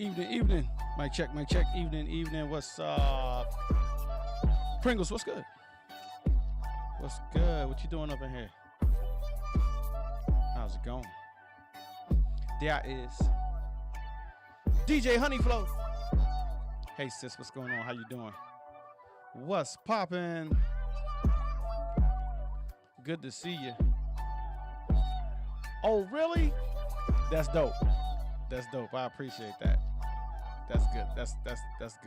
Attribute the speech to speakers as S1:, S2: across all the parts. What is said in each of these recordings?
S1: Evening. Mic check. Evening. What's up? Pringles, what's good? What's good? What you doing up in here? How's it going? There is DJ Honeyflow. Hey sis, what's going on? How you doing? What's poppin'? Good to see you. Oh, really? That's dope. I appreciate that. That's good. That's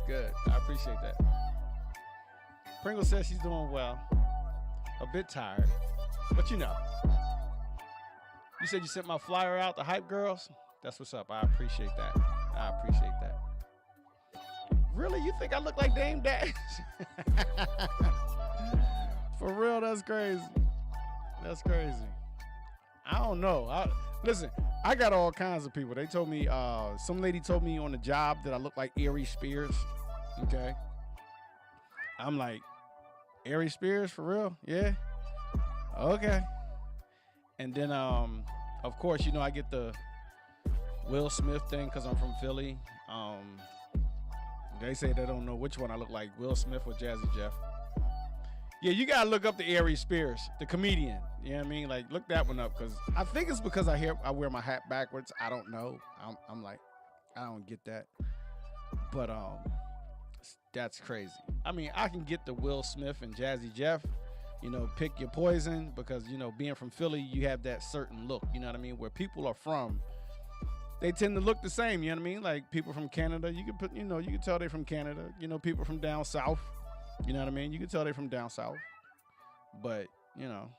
S1: good. I appreciate that. Pringle says she's doing well. A bit tired, but you know. You said you sent my flyer out, the Hype Girls? That's what's up. I appreciate that. Really? You think I look like Dame Dash? For real, that's crazy. I don't know. Listen, I got all kinds of people. They told me, some lady told me on the job that I look like Ari Spears. Okay. I'm like, Ari Spears for real? Yeah. Okay. And then, of course, you know, I get the Will Smith thing because I'm from Philly. They say they don't know which one I look like, Will Smith or Jazzy Jeff. Yeah, you gotta look up the Ari Spears, the comedian. You know what I mean? Like, look that one up, because I think it's because I wear my hat backwards. I don't know. I'm like, I don't get that. But that's crazy. I mean, I can get the Will Smith and Jazzy Jeff. You know, pick your poison, because, you know, being from Philly, you have that certain look. You know what I mean? Where people are from, they tend to look the same. You know what I mean? Like people from Canada, you can tell they're from Canada. You know, people from down south. You know what I mean? You can tell they're from down south. But, you know,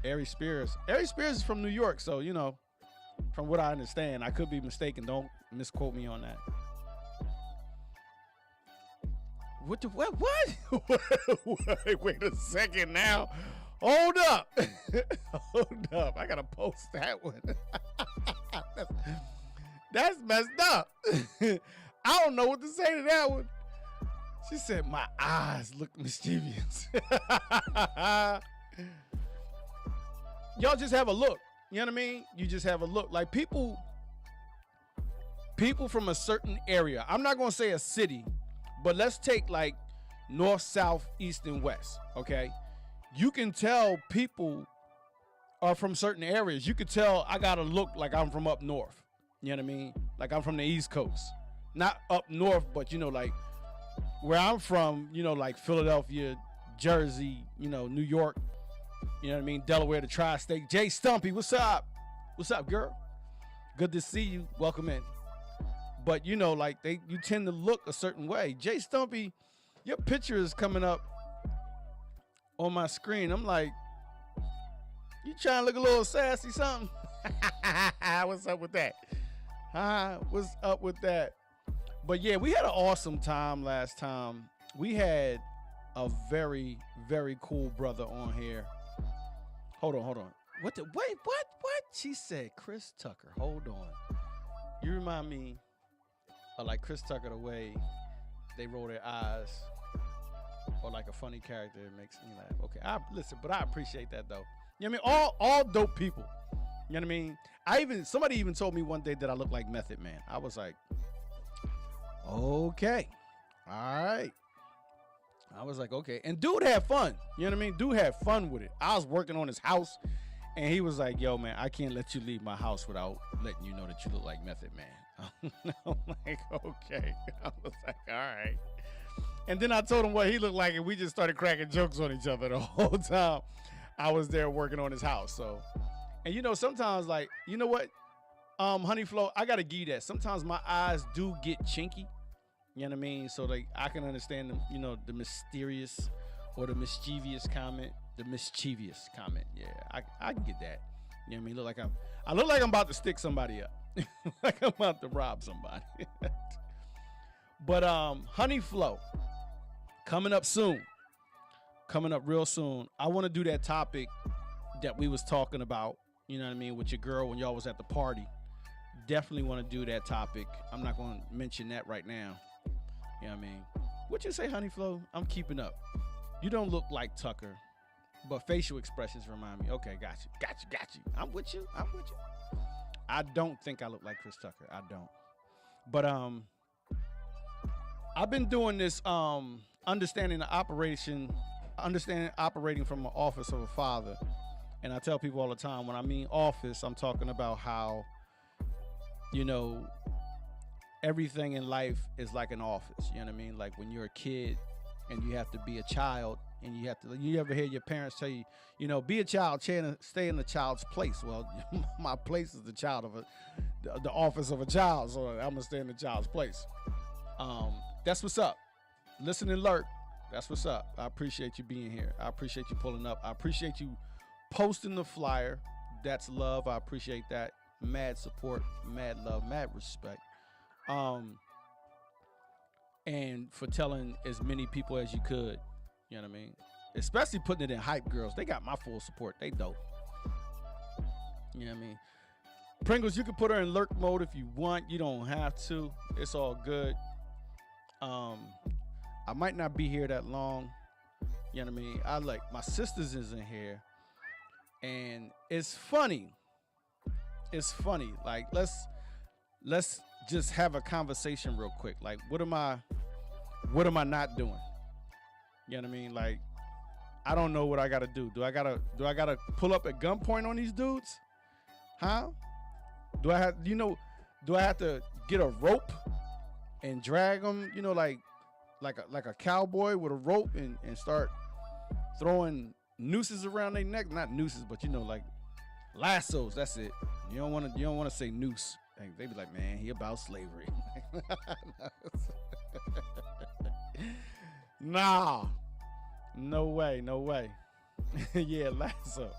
S1: Ari Spears is from New York. So, you know, from what I understand, I could be mistaken. Don't misquote me on that. What? Wait a second now. Hold up. I got to post that one. That's messed up. I don't know what to say to that one. She said, my eyes look mischievous. Y'all just have a look. You know what I mean? You just have a look. Like people from a certain area. I'm not going to say a city, but let's take like north, south, east, and west. Okay. You can tell people are from certain areas. You could tell I got to look like I'm from up north. You know what I mean? Like I'm from the East Coast. Not up north, but, you know, like where I'm from, you know, like Philadelphia, Jersey, you know, New York, you know what I mean? Delaware, the tri-state. Jay Stumpy, what's up? What's up, girl? Good to see you. Welcome in. But, you know, like you tend to look a certain way. Jay Stumpy, your picture is coming up on my screen. I'm like, you trying to look a little sassy, something? What's up with that? What's up with that? But yeah, we had an awesome time last time. We had a very, very cool brother on here. Hold on. What? She said Chris Tucker. Hold on. You remind me of like Chris Tucker, the way they roll their eyes, or like a funny character that makes me laugh. Okay, listen, but I appreciate that though. You know what I mean? All dope people. You know what I mean? Somebody even told me one day that I look like Method Man. I was like, okay, all right. I was like, okay. And dude had fun. You know what I mean? Dude had fun with it. I was working on his house, and he was like, yo, man, I can't let you leave my house without letting you know that you look like Method Man. I'm like, okay. I was like, all right. And then I told him what he looked like, and we just started cracking jokes on each other the whole time I was there working on his house. So, and you know, sometimes, like, you know what, Honey Flo, I got to give you that. Sometimes my eyes do get chinky. You know what I mean? So, like, I can understand, the mysterious or the mischievous comment. The mischievous comment. Yeah, I can get that. You know what I mean? I look like I'm about to stick somebody up. Like I'm about to rob somebody. But, Honey Flo, coming up soon. Coming up real soon. I want to do that topic that we was talking about, you know what I mean, with your girl when y'all was at the party. Definitely want to do that topic. I'm not going to mention that right now. You know what I mean? What you say, Honey Flo? I'm keeping up. You don't look like Tucker, but facial expressions remind me. Okay, got you. I'm with you. I don't think I look like Chris Tucker. I don't. But I've been doing this understanding operating from an office of a father. And I tell people all the time, when I mean office, I'm talking about how, everything in life is like an office. You know what I mean? Like when you're a kid and you have to be a child, and you ever hear your parents tell you, be a child, stay in the child's place. Well, my place is the office of a child, so I'm gonna stay in the child's place. That's what's up. Listen and lurk. That's what's up. I appreciate you being here. I appreciate you pulling up. I appreciate you posting the flyer. That's love. I appreciate that. Mad support, mad love, mad respect. And for telling as many people as you could, you know what I mean? Especially putting it in Hype Girls. They got my full support. They dope. You know what I mean? Pringles, you can put her in lurk mode if you want. You don't have to. It's all good. I might not be here that long. You know what I mean? My sisters is in here. And it's funny. Like, let's just have a conversation real quick. Like, what am I not doing? You know what I mean? Like, I don't know what I gotta do. Do I gotta pull up at gunpoint on these dudes? Huh? Do I have to get a rope and drag them, like a cowboy with a rope and start throwing nooses around their neck? Not nooses, but like lassos. That's it. You don't want to say noose. They be like, man, he about slavery. Nah, no way. Yeah, lasso.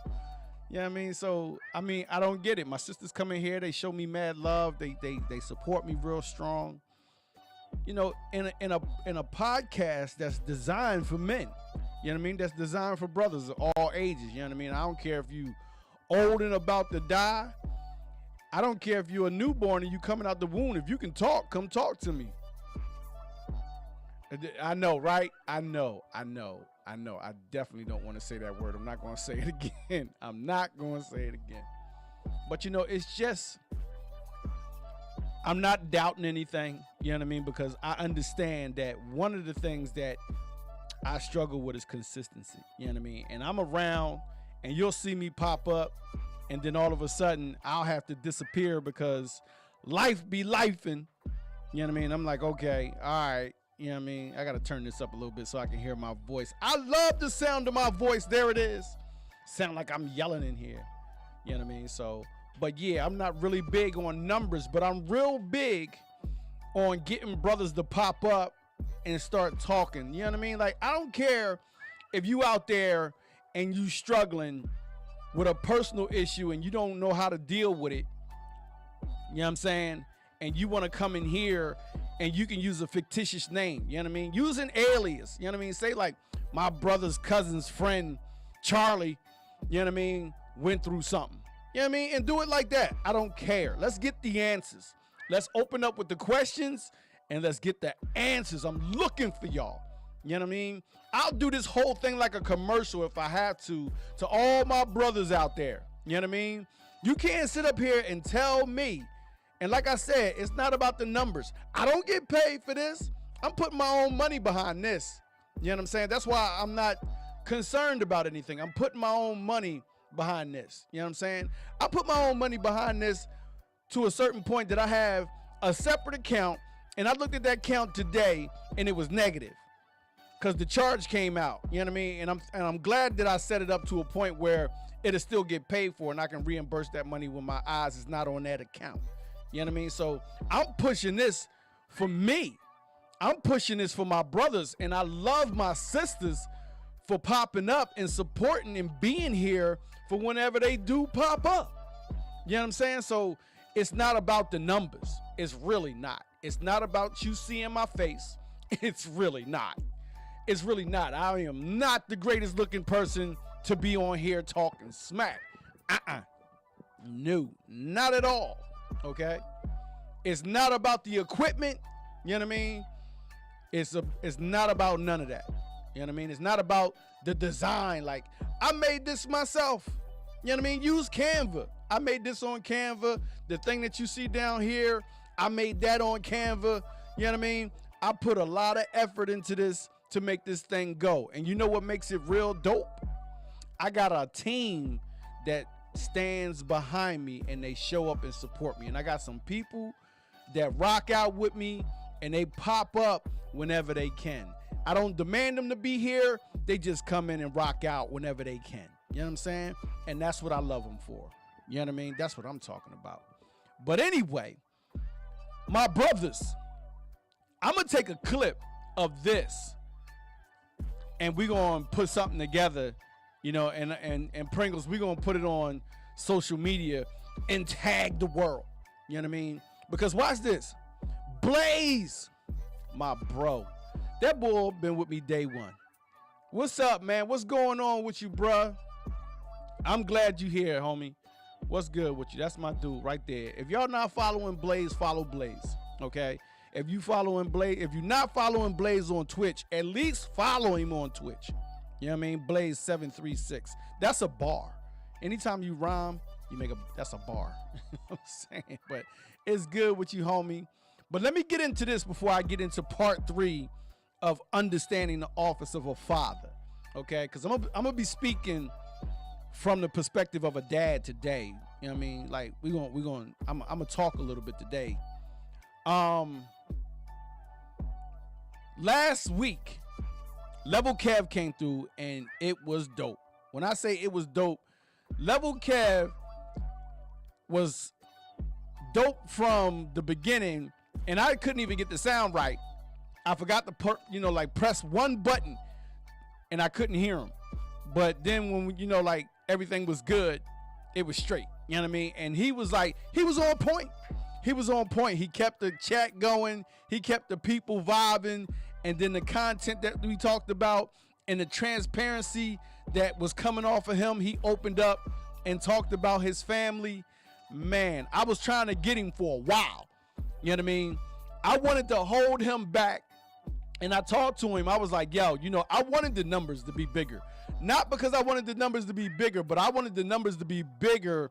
S1: You know what I mean? So, I don't get it. My sisters come in here. They show me mad love. They support me real strong. In a podcast that's designed for men. You know what I mean? That's designed for brothers of all ages. You know what I mean? I don't care if you old and about to die. I don't care if you're a newborn and you coming out the womb. If you can talk, come talk to me. I know, right? I know. I definitely don't want to say that word. I'm not going to say it again. But, it's just, I'm not doubting anything, you know what I mean? Because I understand that one of the things that I struggle with is consistency, you know what I mean? And I'm around and you'll see me pop up and then all of a sudden I'll have to disappear because life be lifing, you know what I mean? I'm like, okay, all right. You know what I mean? I got to turn this up a little bit so I can hear my voice. I love the sound of my voice. There it is. Sound like I'm yelling in here. You know what I mean? So, but yeah, I'm not really big on numbers, but I'm real big on getting brothers to pop up and start talking. You know what I mean? Like, I don't care if you out there and you struggling with a personal issue and you don't know how to deal with it, you know what I'm saying? And you want to come in here and you can use a fictitious name, you know what I mean? Use an alias, you know what I mean? Say like my brother's cousin's friend, Charlie, you know what I mean, went through something. You know what I mean? And do it like that. I don't care. Let's get the answers. Let's open up with the questions and let's get the answers. I'm looking for y'all. You know what I mean? I'll do this whole thing like a commercial if I have to all my brothers out there. You know what I mean? You can't sit up here and tell me. And like I said, it's not about the numbers. I don't get paid for this. I'm putting my own money behind this. You know what I'm saying? That's why I'm not concerned about anything. I'm putting my own money behind this. You know what I'm saying? I put my own money behind this to a certain point that I have a separate account, and I looked at that account today and it was negative because the charge came out. You know what I mean? And I'm glad that I set it up to a point where it'll still get paid for and I can reimburse that money when my eyes is not on that account. You know what I mean? So I'm pushing this for me. I'm pushing this for my brothers, and I love my sisters for popping up and supporting and being here for whenever they do pop up. You know what I'm saying? So it's not about the numbers. It's really not. It's not about you seeing my face. It's really not. It's really not. I am not the greatest looking person to be on here talking smack. No, not at all. Okay? It's not about the equipment. You know what I mean? It's not about none of that. You know what I mean? It's not about the design. Like, I made this myself. You know what I mean? Use Canva. I made this on Canva. The thing that you see down here, I made that on Canva. You know what I mean? I put a lot of effort into this to make this thing go. And you know what makes it real dope? I got a team that stands behind me and they show up and support me. And I got some people that rock out with me and they pop up whenever they can. I don't demand them to be here. They just come in and rock out whenever they can. You know what I'm saying? And that's what I love them for. You know what I mean? That's what I'm talking about. But anyway, my brothers, I'm going to take a clip of this and we're going to put something together, you know, and Pringles, we're going to put it on social media and tag the world. You know what I mean? Because watch this. Blaze, my bro. That boy been with me day one. What's up, man? What's going on with you, bruh? I'm glad you here, homie. What's good with you? That's my dude right there. If y'all not following Blaze, follow Blaze, okay? If you following Blaze, if you're not following Blaze on Twitch, at least follow him on Twitch. You know what I mean? Blaze 736. That's a bar. Anytime you rhyme, that's a bar. You know what I'm saying? But it's good with you, homie. But let me get into this before I get into part 3 of understanding the office of a father, okay? Because I'm gonna be speaking from the perspective of a dad today. You know what I mean? Like I'm gonna talk a little bit today. Last week, Level Kev came through and it was dope. When I say it was dope, Level Kev was dope from the beginning, and I couldn't even get the sound right. I forgot to press one button and I couldn't hear him. But then when, everything was good, it was straight. You know what I mean? And he was on point. He was on point. He kept the chat going. He kept the people vibing. And then the content that we talked about and the transparency that was coming off of him, he opened up and talked about his family. Man, I was trying to get him for a while. You know what I mean? I wanted to hold him back. And I talked to him. I was like, yo, I wanted the numbers to be bigger. Not because I wanted the numbers to be bigger, but I wanted the numbers to be bigger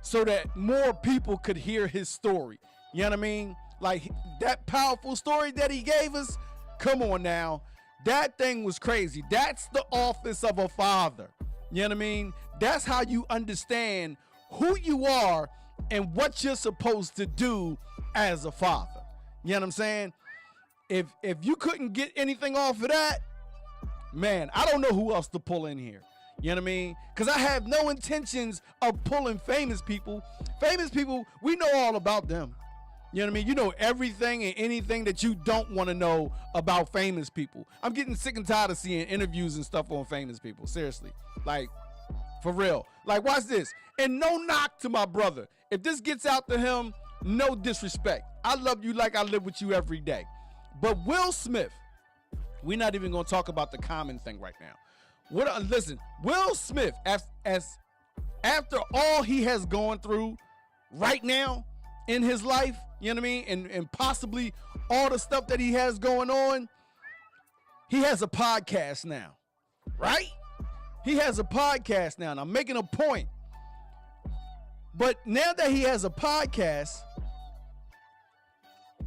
S1: so that more people could hear his story. You know what I mean? Like that powerful story that he gave us. Come on now. That thing was crazy. That's the office of a father. You know what I mean? That's how you understand who you are and what you're supposed to do as a father. You know what I'm saying? If you couldn't get anything off of that, man, I don't know who else to pull in here. You know what I mean? Because I have no intentions of pulling famous people. Famous people, we know all about them. You know what I mean? You know everything and anything that you don't want to know about famous people. I'm getting sick and tired of seeing interviews and stuff on famous people. Seriously. Like, for real. Like, watch this. And no knock to my brother. If this gets out to him, no disrespect. I love you like I live with you every day. But Will Smith, we're not even going to talk about the Common thing right now. Listen, Will Smith, after all he has gone through right now in his life, you know what I mean? And possibly all the stuff that he has going on, he has a podcast now, right? He has a podcast now, and I'm making a point. But now that he has a podcast,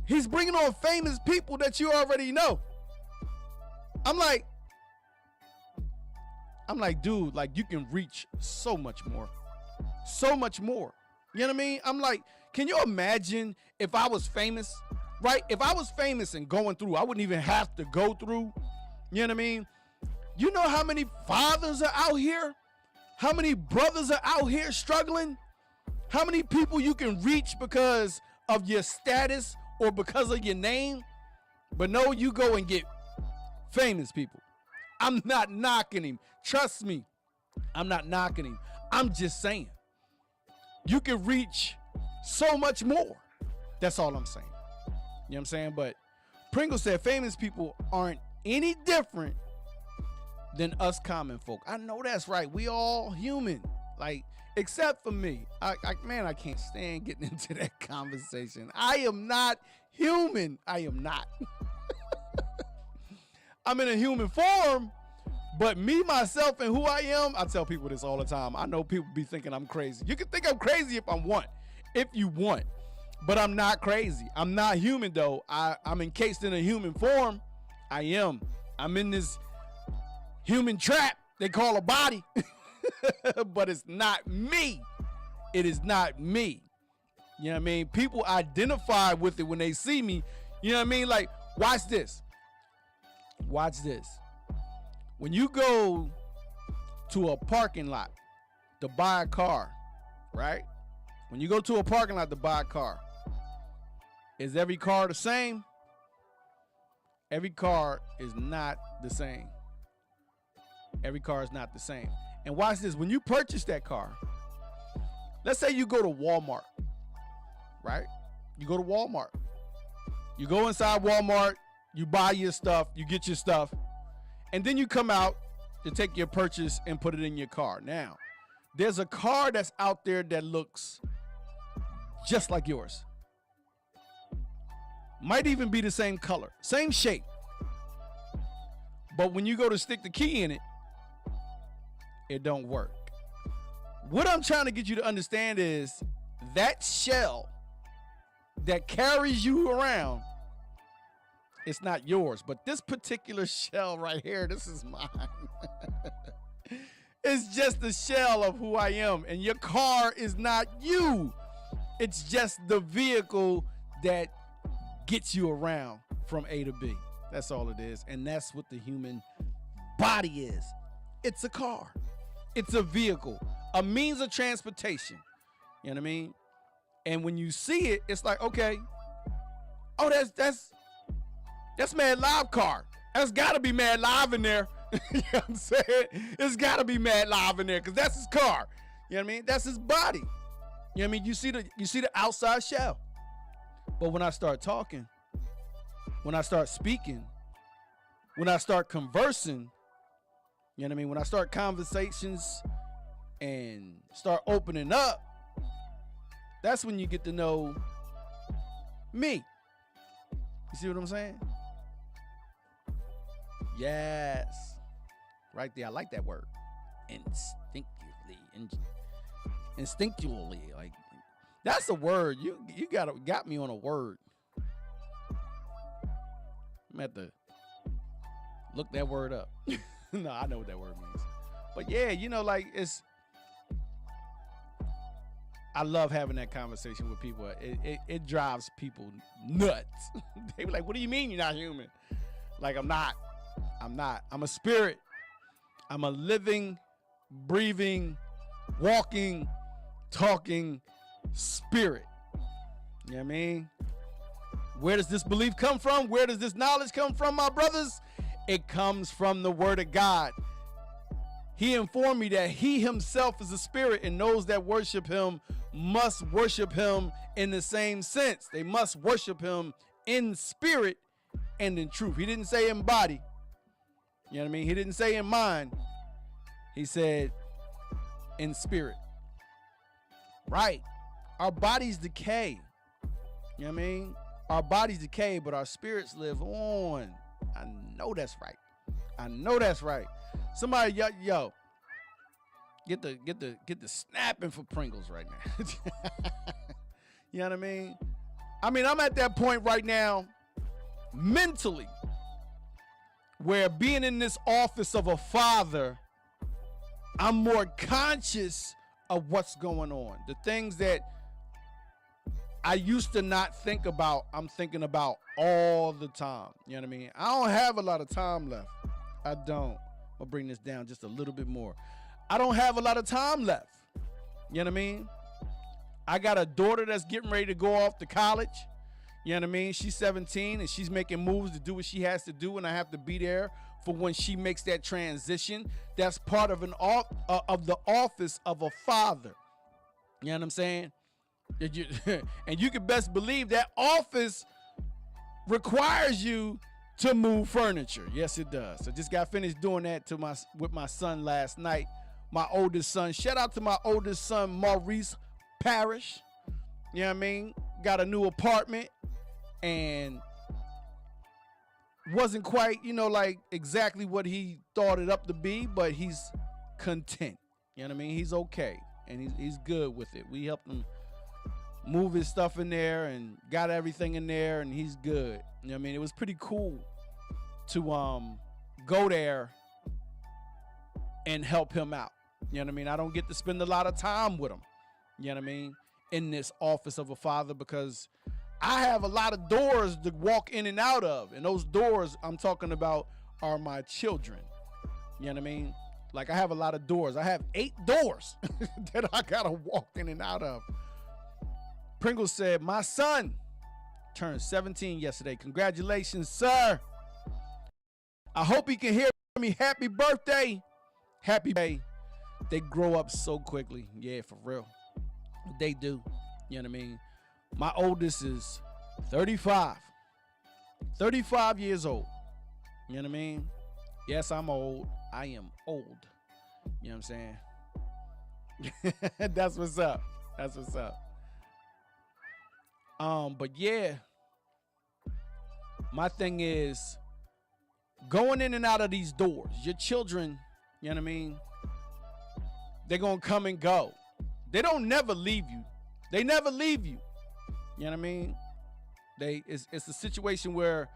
S1: he's bringing on famous people that you already know. I'm like, dude, like, you can reach so much more. So much more. You know what I mean? I'm like, can you imagine if I was famous, right? If I was famous and going through, I wouldn't even have to go through. You know what I mean? You know how many fathers are out here? How many brothers are out here struggling? How many people you can reach because of your status or because of your name? But no, you go and get famous people. I'm not knocking him. Trust me, I'm not knocking him. I'm just saying, you can reach so much more. That's all I'm saying. You know what I'm saying? But Pringle said famous people aren't any different than us common folk. I know that's right. We all human. Like, except for me. I can't stand getting into that conversation. I am not human. I am not. I'm in a human form, but me, myself, and who I am, I tell people this all the time. I know people be thinking I'm crazy. You can think I'm crazy if you want, but I'm not crazy. I'm not human, though. I'm encased in a human form. I am. I'm in this human trap they call a body, but it's not me. It is not me. You know what I mean? People identify with it when they see me. You know what I mean? Like, watch this. Watch this. When you go to a parking lot to buy a car, right? When you go to a parking lot to buy a car, is every car the same? Every car is not the same. Every car is not the same. And watch this. When you purchase that car, let's say you go to Walmart, right? You go to Walmart. You go inside Walmart, you buy your stuff, you get your stuff, and then you come out to take your purchase and put it in your car. Now, there's a car that's out there that looks just like yours. Might even be the same color, same shape. But when you go to stick the key in it, it don't work. What I'm trying to get you to understand is that shell that carries you around, it's not yours. But this particular shell right here, this is mine. It's just the shell of who I am. And your car is not you. It's just the vehicle that gets you around from A to B. That's all it is. And that's what the human body is. It's a car. It's a vehicle, a means of transportation. You know what I mean? And when you see it, it's like, okay, oh, that's Mad Live car. That's got to be Mad Live in there. You know what I'm saying? It's got to be Mad Live in there because that's his car. You know what I mean? That's his body. You know what I mean? You see the outside shell. But when I start talking, when I start speaking, when I start conversing, you know what I mean? When I start conversations and start opening up, that's when you get to know me. You see what I'm saying? Yes. Right there. I like that word. Instinctually. Like, that's a word. You got me on a word. I'm at to look that word up. No, I know what that word means. But yeah, you know, like, I love having that conversation with people. It drives people nuts. They be like, what do you mean you're not human? Like, I'm not. I'm a spirit. I'm a living, breathing, walking, talking spirit. You know what I mean? Where does this belief come from? Where does this knowledge come from, my brothers? It comes from the word of God. He informed me that he himself is a spirit, and those that worship him must worship him in the same sense. They must worship him in spirit and in truth. He didn't say in body. You know what I mean? He didn't say in mind. He said in spirit. Right. Our bodies decay. You know what I mean? Our bodies decay, but our spirits live on. I know that's right. I know that's right. Somebody, yo, get the snapping for Pringles right now. You know what I mean? I'm at that point right now, mentally, where being in this office of a father, I'm more conscious of what's going on. The things that I used to not think about, I'm thinking about all the time. You know what I mean? I don't have a lot of time left. I don't. I'll bring this down just a little bit more. I don't have a lot of time left. You know what I mean? I got a daughter that's getting ready to go off to college. You know what I mean? She's 17 and she's making moves to do what she has to do, and I have to be there for when she makes that transition. That's part of of the office of a father. You know what I'm saying? And you can best believe that office requires you to move furniture. Yes, it does. So just got finished doing that with my son last night. My oldest son. Shout out to my oldest son, Maurice Parrish. You know what I mean? Got a new apartment and wasn't quite, like exactly what he thought it up to be, but he's content. You know what I mean? He's okay. And he's good with it. We helped him move his stuff in there and got everything in there, and he's good. You know what I mean? It was pretty cool to go there and help him out. You know what I mean? I don't get to spend a lot of time with him, you know what I mean, in this office of a father, because I have a lot of doors to walk in and out of, and those doors I'm talking about are my children. You know what I mean? Like, I have a lot of doors. I have 8 doors that I gotta walk in and out of. Pringles said, my son turned 17 yesterday. Congratulations, sir. I hope he can hear me. Happy birthday. Happy day. They grow up so quickly. Yeah, for real. They do. You know what I mean? My oldest is 35. 35 years old. You know what I mean? Yes, I'm old. I am old. You know what I'm saying? That's what's up. That's what's up. But yeah, my thing is going in and out of these doors. Your children, you know what I mean? They're going to come and go. They don't never leave you. They never leave you. You know what I mean? It's a situation where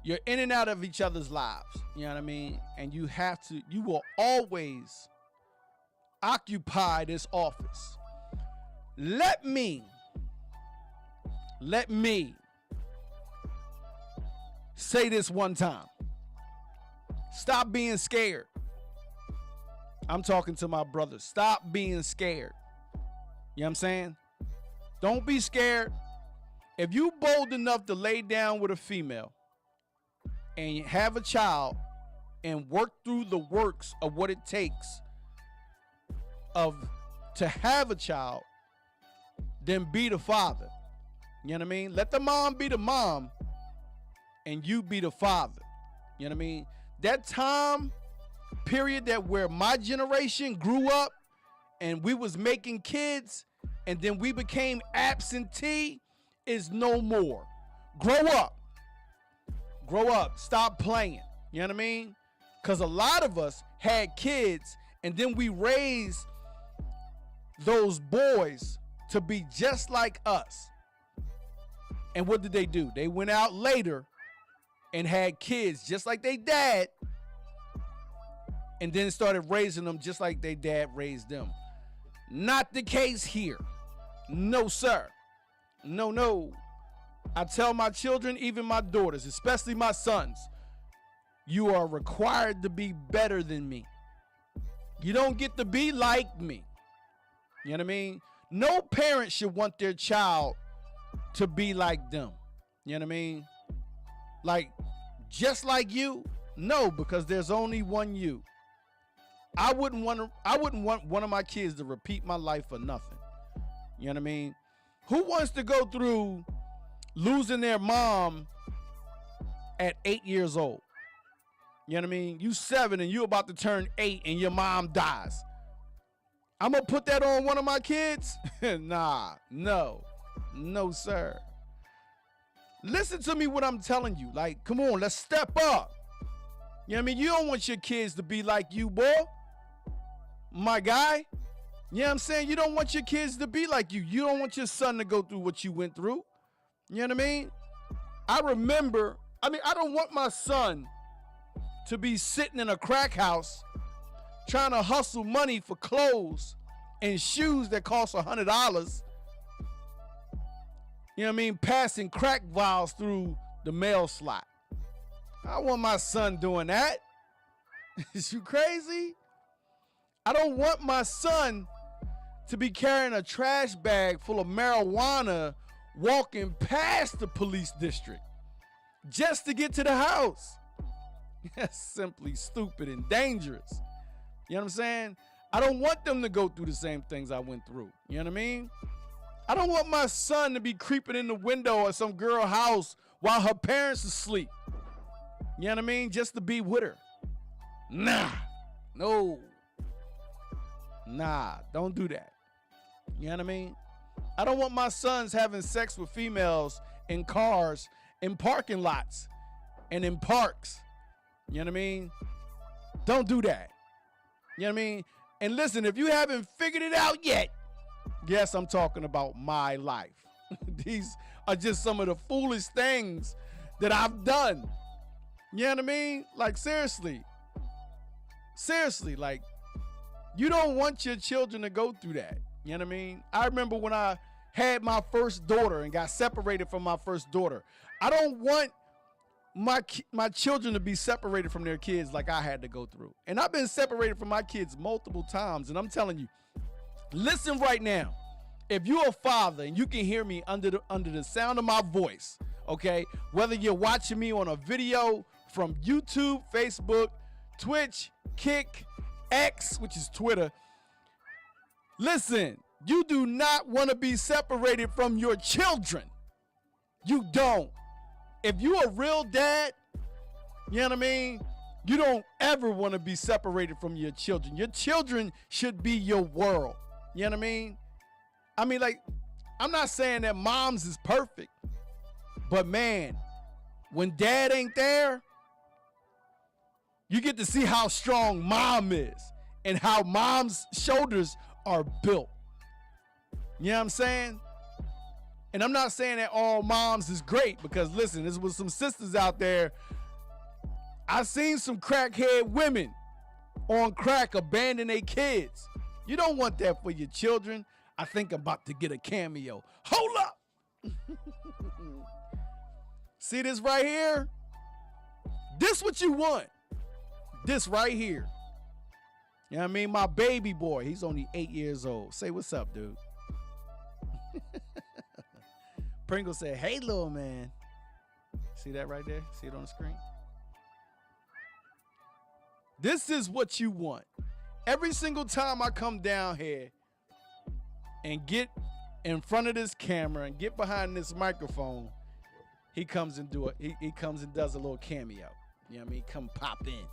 S1: you're in and out of each other's lives. You know what I mean? And you will always occupy this office. Let me say this one time. Stop being scared. I'm talking to my brothers. Stop being scared. You know what I'm saying? Don't be scared. If you bold enough to lay down with a female and have a child and work through the works of what it takes to have a child, then be the father. You know what I mean? Let the mom be the mom and you be the father. You know what I mean? That time period where my generation grew up and we was making kids and then we became absentee is no more. Grow up. Grow up. Stop playing. You know what I mean? Because a lot of us had kids and then we raised those boys to be just like us. And what did they do? They went out later and had kids just like they dad and then started raising them just like their dad raised them. Not the case here. No, sir. No, no. I tell my children, even my daughters, especially my sons, you are required to be better than me. You don't get to be like me. You know what I mean? No parent should want their child to be like them. You know what I mean? Like, just like you? No, because there's only one you. I wouldn't want one of my kids to repeat my life for nothing. You know what I mean? Who wants to go through losing their mom at 8 years old? You know what I mean? You 7 and you about to turn 8 and your mom dies. I'm going to put that on one of my kids? Nah, no, sir. Listen to me what I'm telling you. Like, come on, let's step up. You know what I mean? You don't want your kids to be like you, boy. My guy. You know what I'm saying? You don't want your kids to be like you. You don't want your son to go through what you went through. You know what I mean? I don't want my son to be sitting in a crack house trying to hustle money for clothes and shoes that cost $100. You know what I mean? Passing crack vials through the mail slot. I want my son doing that. Is you crazy? I don't want my son to be carrying a trash bag full of marijuana walking past the police district just to get to the house. That's simply stupid and dangerous. You know what I'm saying? I don't want them to go through the same things I went through. You know what I mean? I don't want my son to be creeping in the window of some girl house while her parents are asleep. You know what I mean? Just to be with her. Nah. No. Nah, don't do that. You know what I mean? I don't want my sons having sex with females in cars, in parking lots, and in parks. You know what I mean? Don't do that. You know what I mean? And listen, if you haven't figured it out yet, yes, I'm talking about my life. These are just some of the foolish things that I've done. You know what I mean? Like, seriously. Seriously, like, you don't want your children to go through that. You know what I mean? I remember when I had my first daughter and got separated from my first daughter. I don't want my children to be separated from their kids like I had to go through. And I've been separated from my kids multiple times. And I'm telling you, listen right now. If you're a father and you can hear me under the sound of my voice, okay, whether you're watching me on a video from YouTube, Facebook, Twitch, Kick, X, which is Twitter, listen, you do not want to be separated from your children. You don't. If you're a real dad, you know what I mean? You don't ever want to be separated from your children. Your children should be your world. You know what I mean? I mean, like, I'm not saying that moms is perfect, but man, when dad ain't there, you get to see how strong mom is and how mom's shoulders are built. You know what I'm saying? And I'm not saying that all moms is great, because listen, there's was some sisters out there. I've seen some crackhead women on crack abandon their kids. You don't want that for your children. I think I'm about to get a cameo. Hold up. See this right here? This what you want. This right here. You know what I mean? My baby boy, he's only 8 years old. Say what's up, dude. Pringle said, hey, little man. See that right there? See it on the screen? This is what you want. Every single time I come down here and get in front of this camera and get behind this microphone, he comes and he comes and does a little cameo. You know what I mean? Come pop in.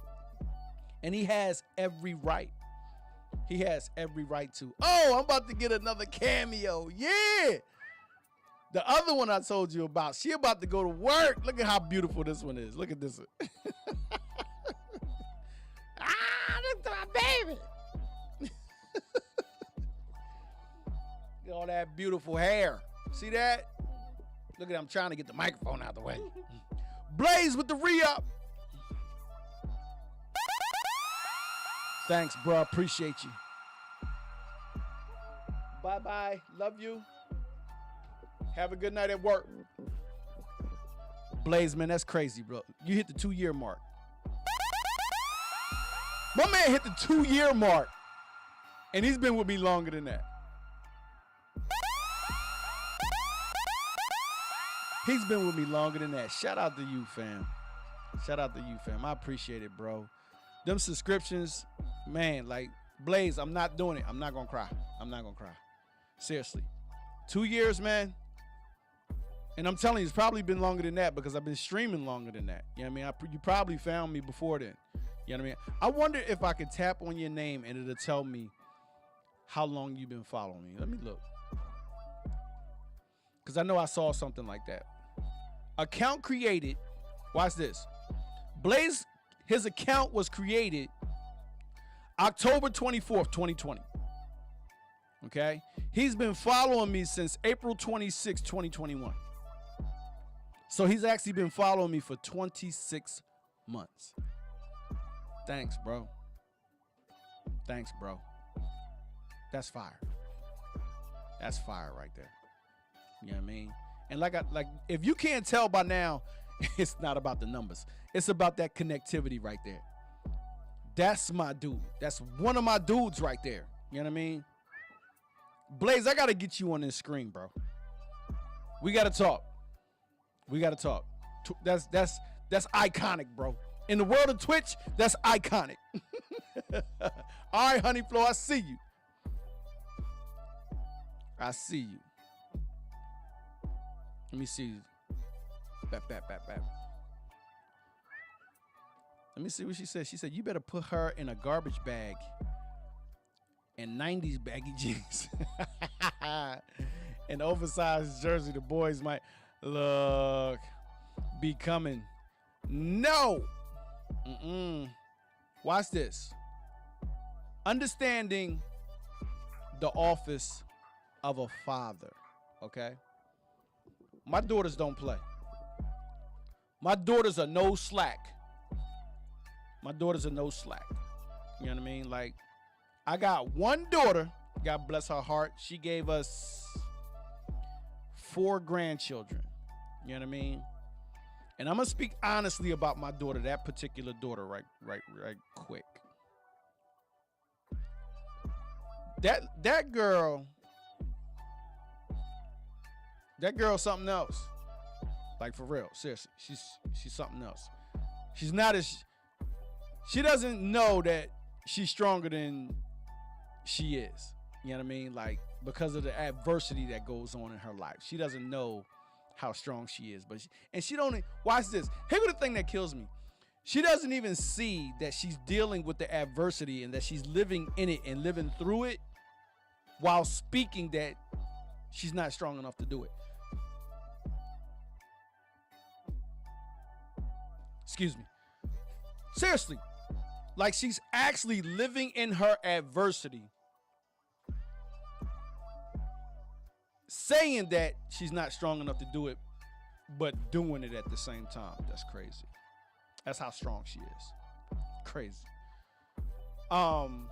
S1: And he has every right. He has every right to. Oh, I'm about to get another cameo. Yeah. The other one I told you about, she about to go to work. Look at how beautiful this one is. Look at this. Look at my baby. Look at all that beautiful hair. See that? Look at, I'm trying to get the microphone out of the way. Blaze with the re-up. Thanks, bro. Appreciate you. Bye-bye. Love you. Have a good night at work. Blaze, man, that's crazy, bro. You hit the 2-year mark. My man hit the 2-year mark, and he's been with me longer than that. He's been with me longer than that. Shout out to you, fam. Shout out to you, fam. I appreciate it, bro. Them subscriptions, man, like, Blaze, I'm not doing it. I'm not going to cry. I'm not going to cry. Seriously. 2 years, man. And I'm telling you, it's probably been longer than that because I've been streaming longer than that. You know what I mean? You probably found me before then. You know what I mean? I wonder if I could tap on your name and it'll tell me how long you've been following me. Let me look. Because I know I saw something like that. Account created. Watch this. Blaze, his account was created October 24th, 2020. Okay? He's been following me since April 26, 2021. So he's actually been following me for 26 months. Thanks, bro. Thanks, bro. That's fire. That's fire right there. You know what I mean? And like if you can't tell by now, it's not about the numbers. It's about that connectivity right there. That's my dude. That's one of my dudes right there. You know what I mean? Blaze, I gotta get you on this screen, bro. We gotta talk. We gotta talk. That's iconic, bro. In the world of Twitch, that's iconic. All right, Honey Flo, I see you. I see you. Let me see. Back. Let me see what she said. She said, you better put her in a garbage bag and 90s baggy jeans. An oversized jersey. The boys might look be coming. No. Watch this. Understanding the office of a father. Okay? My daughters don't play. My daughters are no slack. My daughters are no slack. You know what I mean? Like, I got one daughter, God bless her heart. She gave us 4 grandchildren. You know what I mean? And I'm going to speak honestly about my daughter, that particular daughter, right quick. That girl something else. Like, for real, seriously. She's something else. She's not as... She doesn't know that she's stronger than she is. You know what I mean? Like, because of the adversity that goes on in her life. She doesn't know how strong she is. But she don't... Watch this. Here's the thing that kills me. She doesn't even see that she's dealing with the adversity and that she's living in it and living through it while speaking that she's not strong enough to do it. Excuse me. Seriously. Like, she's actually living in her adversity, saying that she's not strong enough to do it, but doing it at the same time. That's crazy. That's how strong she is. Crazy. My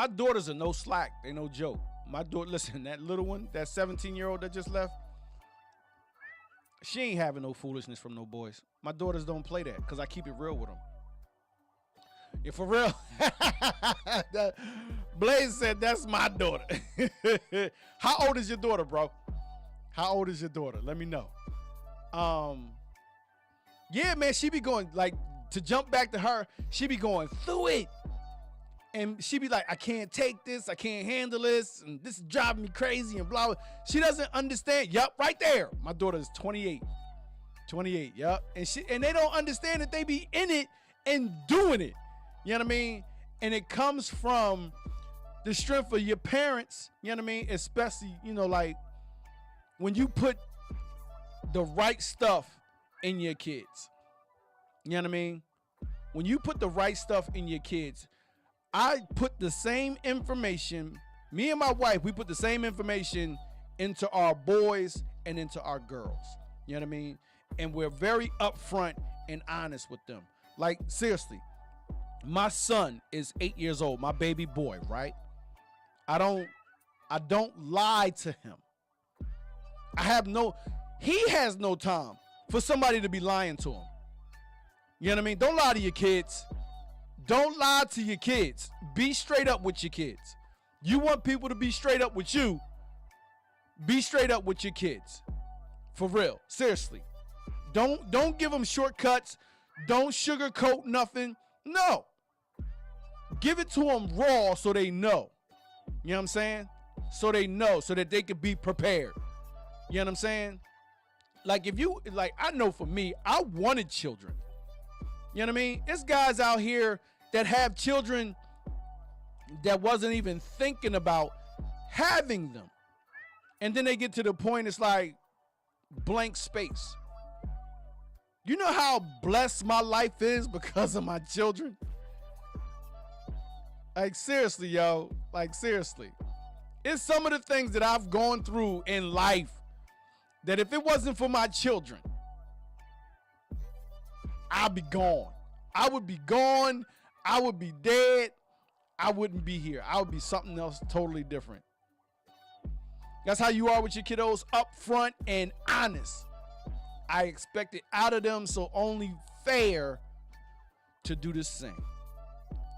S1: daughters are no slack. They no joke. My daughter, listen, that little one, that 17-year-old that just left, she ain't having no foolishness from no boys. My daughters don't play that because I keep it real with them. Yeah, for real. Blaze said, that's my daughter. How old is your daughter, bro? How old is your daughter? Let me know. Yeah, man, she be going, like, to jump back to her, she be going through it. And she be like, I can't take this. I can't handle this. And this is driving me crazy and blah, blah. She doesn't understand. Yup, right there. My daughter is 28. 28, yup. And they don't understand that they be in it and doing it. You know what I mean? And it comes from the strength of your parents, you know what I mean? Especially, you know, like when you put the right stuff in your kids. You know what I mean? When you put the right stuff in your kids, I put the same information, me and my wife, we put the same information into our boys and into our girls. You know what I mean? And we're very upfront and honest with them. Like, seriously. My son is 8 years old, my baby boy, right? I don't lie to him. He has no time for somebody to be lying to him. You know what I mean? Don't lie to your kids. Don't lie to your kids. Be straight up with your kids. You want people to be straight up with you, be straight up with your kids. For real. Seriously. Don't give them shortcuts. Don't sugarcoat nothing. No. Give it to them raw so they know. You know what I'm saying? So they know, so that they can be prepared. You know what I'm saying? Like I know for me, I wanted children. You know what I mean? There's guys out here that have children that wasn't even thinking about having them. And then they get to the point, it's like blank space. You know how blessed my life is because of my children? Like, seriously, yo. Like, seriously. It's some of the things that I've gone through in life that if it wasn't for my children, I'd be gone. I would be gone. I would be dead. I wouldn't be here. I would be something else totally different. That's how you are with your kiddos, upfront and honest. I expect it out of them, so only fair to do the same.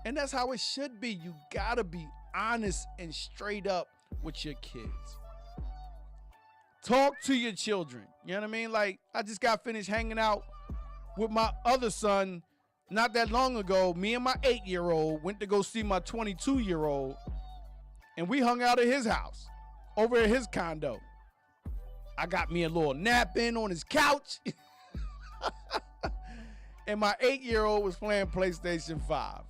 S1: And that's how it should be. You gotta be honest and straight up with your kids. Talk to your children. You know what I mean? Like, I just got finished hanging out with my other son not that long ago. Me and my 8-year-old went to go see my 22-year-old, and we hung out at his house over at his condo. I got me a little nap in on his couch. And my 8-year-old was playing PlayStation 5.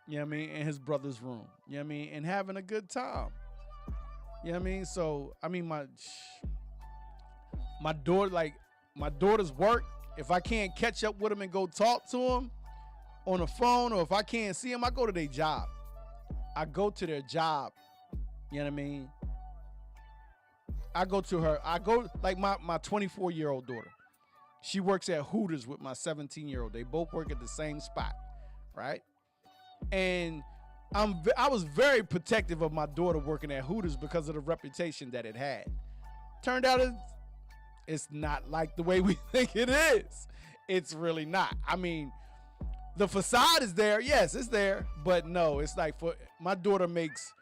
S1: You know what I mean? In his brother's room. You know what I mean? And having a good time. You know what I mean? So, I mean, my daughter's work, if I can't catch up with him and go talk to him on the phone, or if I can't see him, I go to their job. I go to their job. You know what I mean? I go to her. I go, like my 24-year-old daughter. She works at Hooters with my 17-year-old. They both work at the same spot, right? And I was very protective of my daughter working at Hooters because of the reputation that it had. Turned out it's not like the way we think it is. It's really not. I mean, the facade is there. Yes, it's there. But no, it's like my daughter makes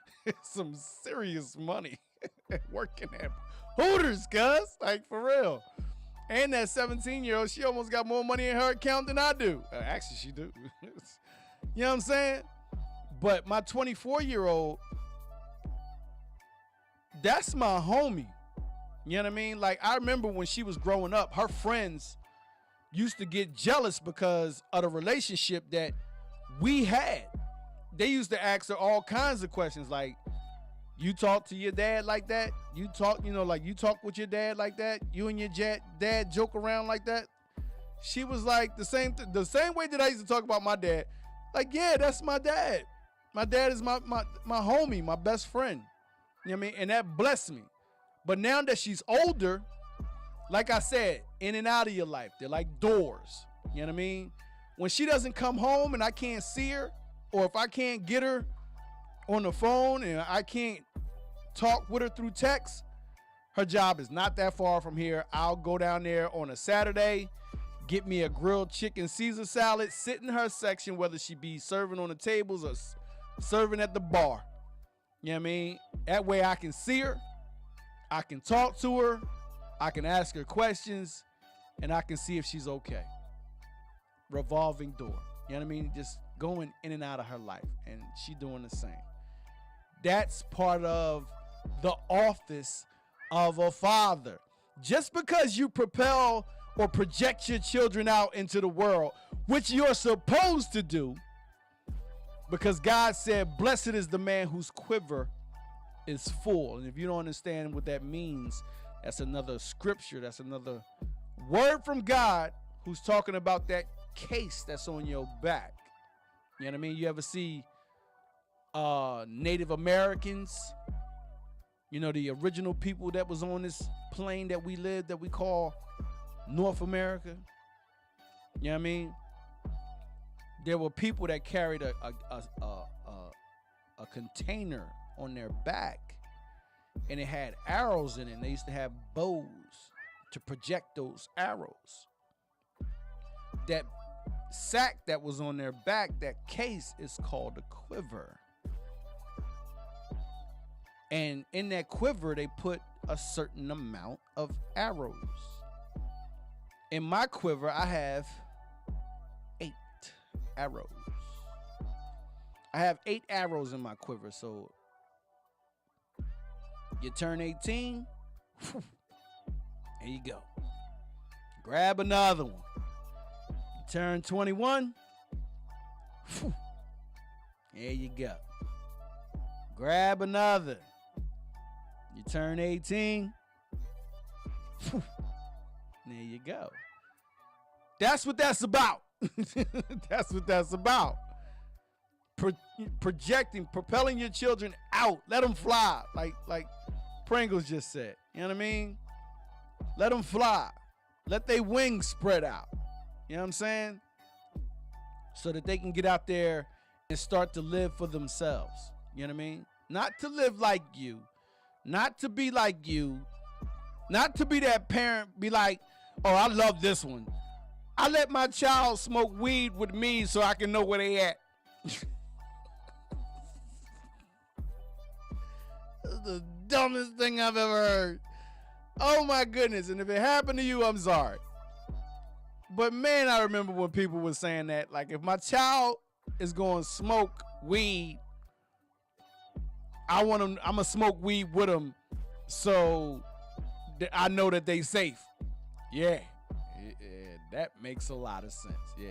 S1: some serious money working at Hooters, cuz. Like, for real. And that 17-year-old, she almost got more money in her account than I do. Actually, she do. You know what I'm saying? But my 24-year-old, that's my homie. You know what I mean? Like, I remember when she was growing up, her friends used to get jealous because of the relationship that we had. They used to ask her all kinds of questions like, you talk to your dad like that? You talk, like you talk with your dad like that? You and your dad joke around like that? She was like the same way that I used to talk about my dad. Like, yeah, that's my dad. My dad is my homie, my best friend. You know what I mean? And that blessed me. But now that she's older, like I said, in and out of your life, they're like doors. You know what I mean? When she doesn't come home and I can't see her, or if I can't get her on the phone and I can't talk with her through text, her job is not that far from here. I'll go down there on a Saturday, get me a grilled chicken Caesar salad, sit in her section, whether she be serving on the tables or serving at the bar. You know what I mean? That way I can see her, I can talk to her, I can ask her questions, and I can see if she's okay. Revolving door. You know what I mean? Just going in and out of her life, and she doing the same. That's part of the office of a father. Just because you propel or project your children out into the world, which you're supposed to do, because God said, blessed is the man whose quiver is full. And if you don't understand what that means, that's another scripture. That's another word from God who's talking about that case that's on your back. You know what I mean? You ever see Native Americans, the original people that was on this plane that we lived, that we call North America? You know what I mean? There were people that carried a container on their back, and it had arrows in it, and they used to have bows to project those arrows. That sack that was on their back, that case, is called a quiver. And in that quiver, they put a certain amount of arrows. In my quiver, I have 8 arrows. I have 8 arrows in my quiver, so you turn 18, whew, there you go. Grab another one. You turn 21, whew, there you go. Grab another. You turn 18, whew, there you go. That's what that's about. That's what that's about. Projecting, propelling your children out. Let them fly, like Pringles just said. You know what I mean? Let them fly. Let their wings spread out. You know what I'm saying? So that they can get out there and start to live for themselves. You know what I mean? Not to live like you. Not to be like you. Not to be that parent, be like, oh, I love this one. I let my child smoke weed with me so I can know where they at. This is the dumbest thing I've ever heard. Oh my goodness. And if it happened to you, I'm sorry. But man, I remember when people were saying that. Like, if my child is going to smoke weed, I'm going to smoke weed with them so that I know that they safe. Yeah. That makes a lot of sense. Yeah.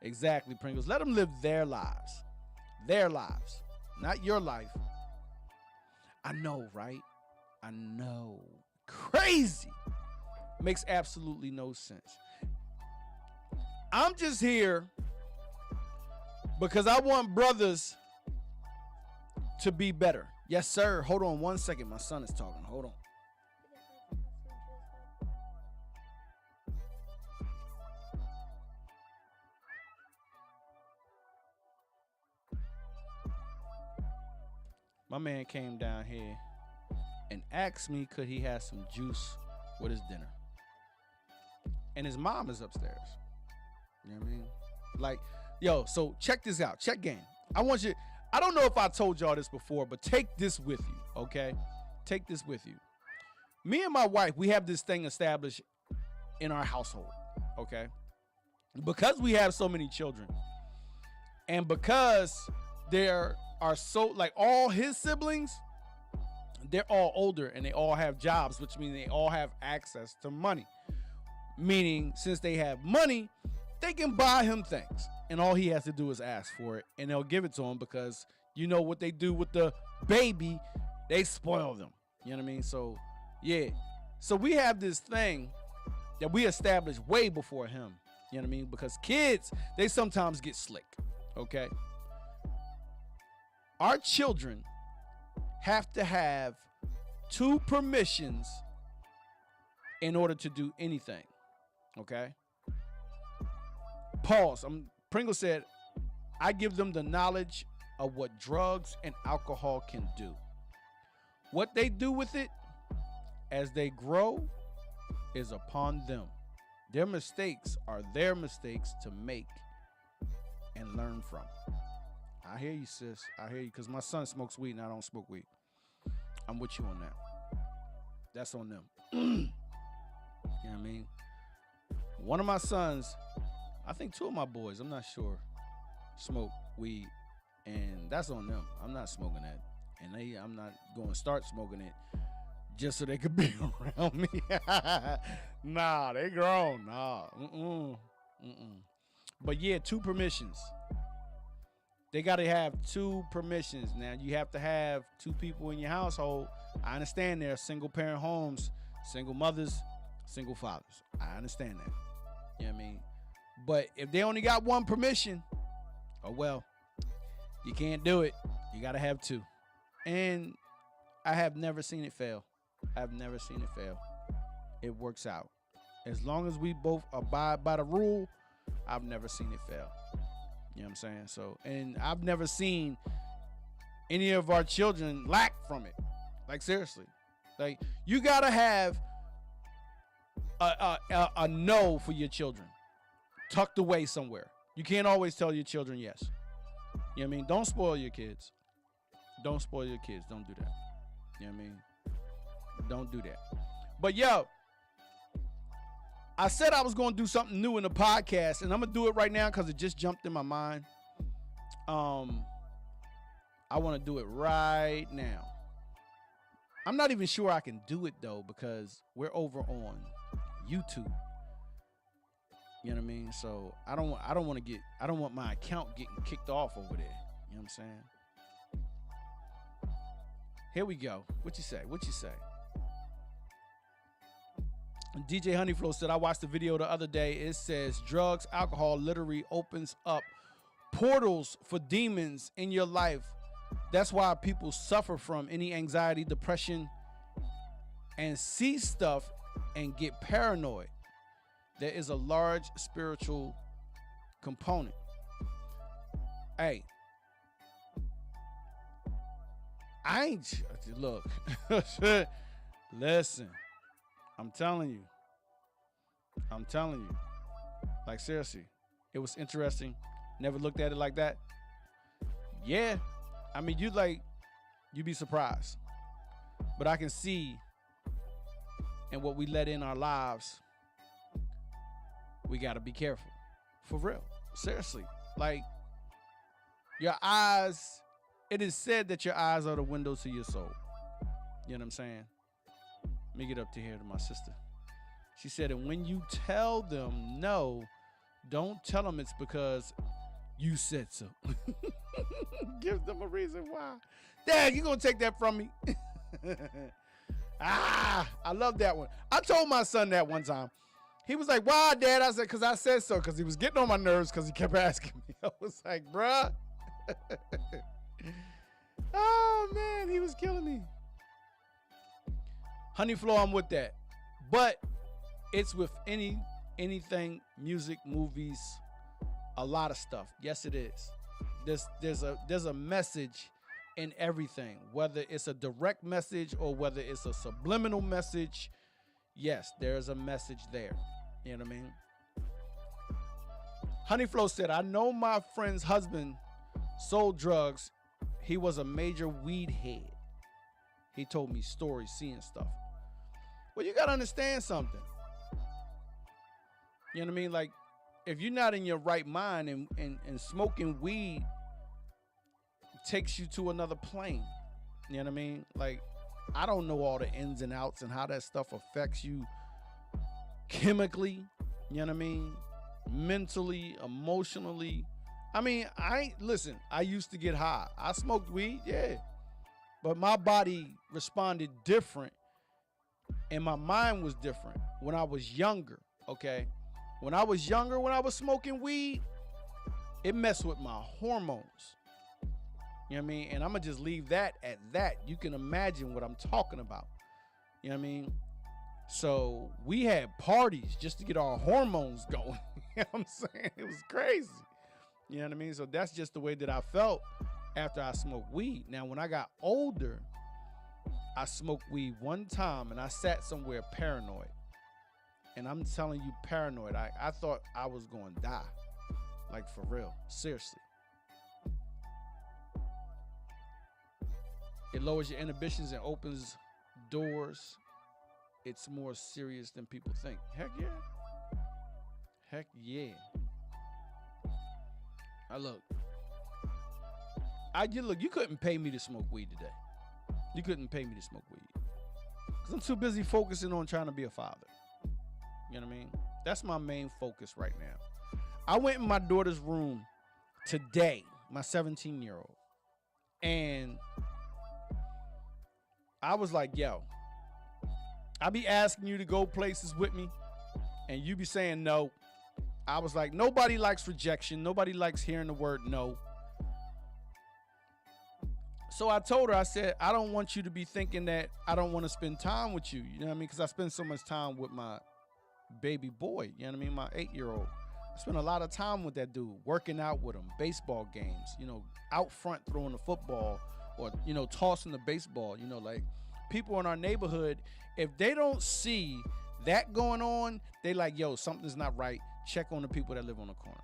S1: Exactly, Pringles. Let them live their lives. Their lives. Not your life. I know, right? I know. Crazy. Makes absolutely no sense. I'm just here because I want brothers to be better. Yes, sir. Hold on one second. My son is talking. Hold on. My man came down here and asked me could he have some juice with his dinner. And his mom is upstairs. You know what I mean? Like, yo, so check this out. Check game. I don't know if I told y'all this before, but take this with you, okay? Take this with you. Me and my wife, we have this thing established in our household, okay? Because we have so many children, and because there are so, like, all his siblings, they're all older and they all have jobs, which means they all have access to money. Meaning, since they have money, they can buy him things. And all he has to do is ask for it, and they'll give it to him because you know what they do with the baby, they spoil them. You know what I mean? So, yeah. So we have this thing that we established way before him. You know what I mean? Because kids, they sometimes get slick, okay? Our children have to have 2 permissions in order to do anything. Okay? Pause. Pringle said, I give them the knowledge of what drugs and alcohol can do. What they do with it as they grow is upon them. Their mistakes are their mistakes to make and learn from. I hear you, sis. I hear you, because my son smokes weed and I don't smoke weed. I'm with you on that. That's on them. You know what I mean? One of my sons, I think 2 of my boys, I'm not sure, smoke weed, and that's on them. I'm not smoking that, and I'm not going to start smoking it just so they could be around me. Nah, they grown. Nah. But yeah, 2 permissions. They got to have 2 permissions. Now, you have to have 2 people in your household. I understand there are single parent homes, single mothers, single fathers. I understand that. You know what I mean? But if they only got 1 permission, oh well, you can't do it. You got to have 2. And I have never seen it fail. I've never seen it fail. It works out. As long as we both abide by the rule, I've never seen it fail. You know what I'm saying? So, and I've never seen any of our children lack from it. Like, seriously. Like, you got to have a no for your children tucked away somewhere. You can't always tell your children yes. You know what I mean? Don't spoil your kids. Don't spoil your kids. Don't do that. You know what I mean? don't do that. But yo, I said I was going to do something new in the podcast, and I'm going to do it right now because it just jumped in my mind. I want to do it right now. I'm not even sure I can do it though because we're over on YouTube. You know what I mean? So I don't want my account getting kicked off over there. You know what I'm saying? Here we go. What you say? DJ Honeyflow said, I watched the video the other day. It says drugs, alcohol literally opens up portals for demons in your life. That's why people suffer from any anxiety, depression, and see stuff and get paranoid. There is a large spiritual component. Hey, I ain't, look, listen, I'm telling you, like seriously, it was interesting. Never looked at it like that. Yeah, I mean, you'd be surprised, but I can see and what we let in our lives, we got to be careful, for real, seriously. Like your eyes, it is said that your eyes are the window to your soul. You know what I'm saying? Let me get up to here to my sister. She said, and when you tell them no, don't tell them it's because you said so. Give them a reason why. Dad, you gonna take that from me? I love that one. I told my son that one time. He was like, why, Dad? I said, because I said so, because he was getting on my nerves because he kept asking me. I was like, bruh. Oh, man, he was killing me. Honeyflow, I'm with that. But it's with anything, music, movies, a lot of stuff. Yes, it is. There's a message in everything, whether it's a direct message or whether it's a subliminal message. Yes, there's a message there. You know what I mean? Honeyflow said, I know my friend's husband sold drugs. He was a major weed head. He told me stories, seeing stuff. Well, you got to understand something. You know what I mean? Like, if you're not in your right mind and smoking weed takes you to another plane. You know what I mean? Like, I don't know all the ins and outs and how that stuff affects you chemically. You know what I mean? Mentally, emotionally. I mean, listen, I used to get high. I smoked weed, yeah. But my body responded different and my mind was different when I was younger, okay? When I was younger, when I was smoking weed, it messed with my hormones. You know what I mean? And I'm going to just leave that at that. You can imagine what I'm talking about. You know what I mean? So we had parties just to get our hormones going. You know what I'm saying? It was crazy. You know what I mean? So that's just the way that I felt after I smoked weed. Now, when I got older, I smoked weed one time and I sat somewhere paranoid. And I'm telling you, paranoid. I thought I was going to die. Like, for real. Seriously. It lowers your inhibitions and opens doors. It's more serious than people think. Heck yeah. Heck yeah. You couldn't pay me to smoke weed today. You couldn't pay me to smoke weed. Because I'm too busy focusing on trying to be a father. You know what I mean? That's my main focus right now. I went in my daughter's room today, my 17-year-old. And I was like, yo, I be asking you to go places with me, and you be saying no. I was like, nobody likes rejection. Nobody likes hearing the word no. So I told her, I said, I don't want you to be thinking that I don't want to spend time with you. You know what I mean? Because I spend so much time with my baby boy. You know what I mean? My 8-year-old. I spend a lot of time with that dude, working out with him, baseball games, you know, out front throwing the football or, you know, tossing the baseball. You know, like people in our neighborhood, if they don't see that going on, they like, yo, something's not right. Check on the people that live on the corner.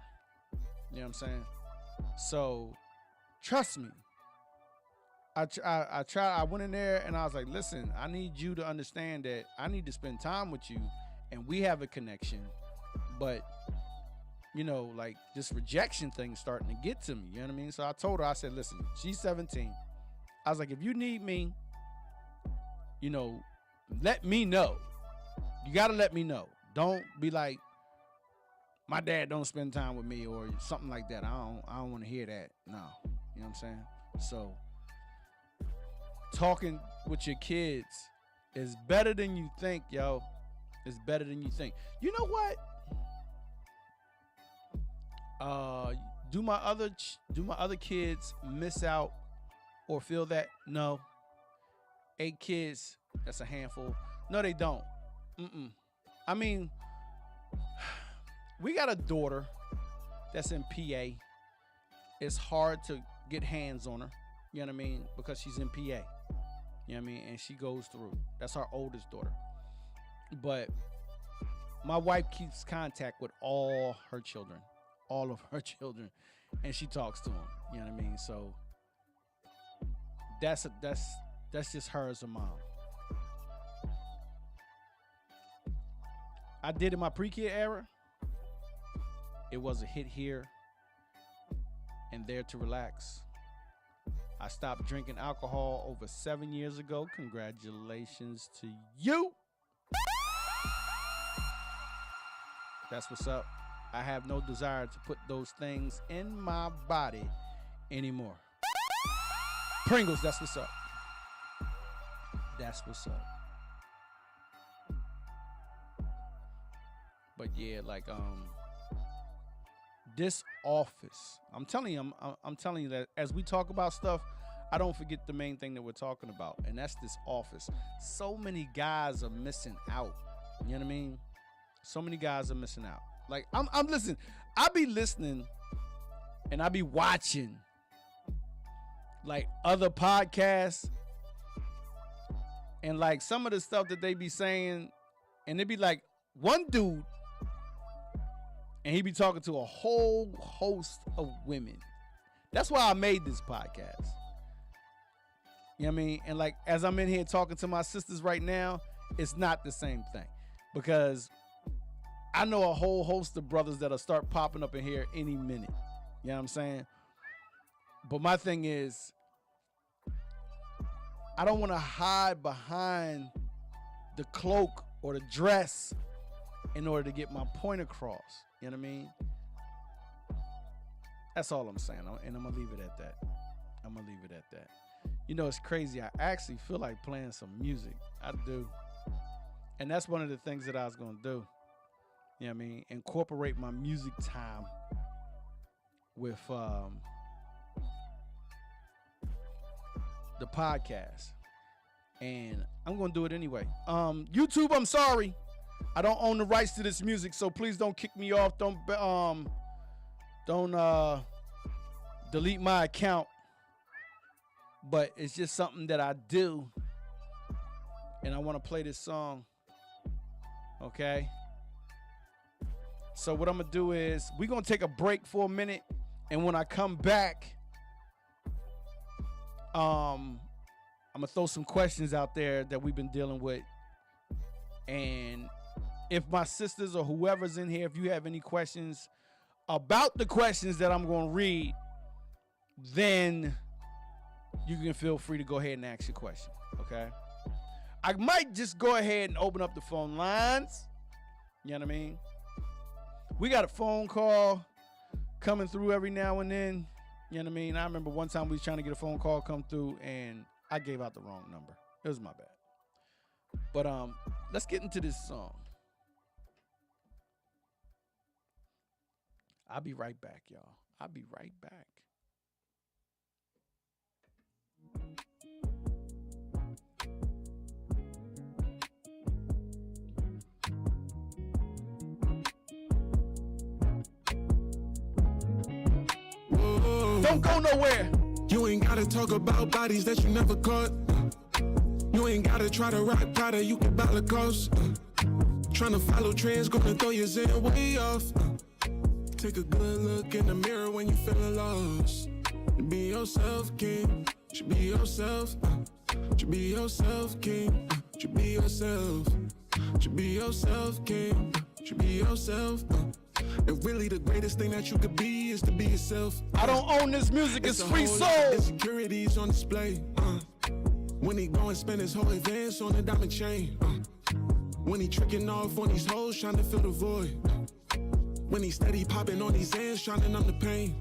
S1: You know what I'm saying? So trust me, I went in there and I was like, listen, I need you to understand that I need to spend time with you and we have a connection. But, like this rejection thing starting to get to me. You know what I mean? So I told her, I said, listen, she's 17. I was like, if you need me, let me know. You got to let me know. Don't be like, my dad don't spend time with me or something like that. I don't want to hear that. No. You know what I'm saying? So talking with your kids is better than you think, yo. It's better than you think. You know what? Do my other kids miss out or feel that? No. 8 kids, that's a handful. No, they don't. I mean, we got a daughter that's in PA. It's hard to get hands on her, you know what I mean, because she's in PA. You know what I mean? And she goes through. That's our oldest daughter. But my wife keeps contact with all her children, all of her children, and she talks to them. You know what I mean? So that's just her as a mom. I did in my pre-kid era. It was a hit here and there to relax. I stopped drinking alcohol over 7 years ago. Congratulations to you. That's what's up. I have no desire to put those things in my body anymore. Pringles, that's what's up. That's what's up. But yeah, like this office, I'm telling you that as we talk about stuff, I don't forget the main thing that we're talking about, and that's this office. So many guys are missing out. You know what I mean? So many guys are missing out. Like I'm listening. I be listening and I be watching like other podcasts and like some of the stuff that they be saying, and they be like one dude and he be talking to a whole host of women. That's why I made this podcast. You know what I mean? And like, as I'm in here talking to my sisters right now, it's not the same thing, because I know a whole host of brothers that'll start popping up in here any minute. You know what I'm saying? But my thing is, I don't want to hide behind the cloak or the dress in order to get my point across. You know what I mean? That's all I'm saying. And I'm going to leave it at that. I'm going to leave it at that. You know, it's crazy. I actually feel like playing some music. I do. And that's one of the things that I was going to do. You know what I mean? Incorporate my music time with the podcast. And I'm going to do it anyway. YouTube, I'm sorry. I don't own the rights to this music, so please don't kick me off. Don't delete my account. But it's just something that I do. And I want to play this song. Okay? So what I'm going to do is we're going to take a break for a minute. And when I come back, I'm going to throw some questions out there that we've been dealing with. And if my sisters or whoever's in here, if you have any questions about the questions that I'm going to read, then you can feel free to go ahead and ask your question, okay? I might just go ahead and open up the phone lines. You know what I mean? We got a phone call coming through every now and then. You know what I mean? I remember one time we was trying to get a phone call come through and I gave out the wrong number. It was my bad. But let's get into this song. I'll be right back, y'all. I'll be right back. Don't go nowhere.
S2: You ain't gotta talk about bodies that you never caught. You ain't gotta try to rock Prada, you can buy Lacoste. Tryna follow trends, gonna throw your zen way off. Take a good look in the mirror when you feeling lost. Be yourself, king. Should be yourself. Should be yourself, king. Should be yourself. Should be yourself, king. Should be yourself. And really the greatest thing that you could be is to be yourself.
S1: I don't own this music, it's free soul.
S2: Insecurities on display. When he go and spend his whole advance on a diamond chain. When he tricking off on these hoes trying to fill the void. When he steady popping on these ends trying to numb the pain.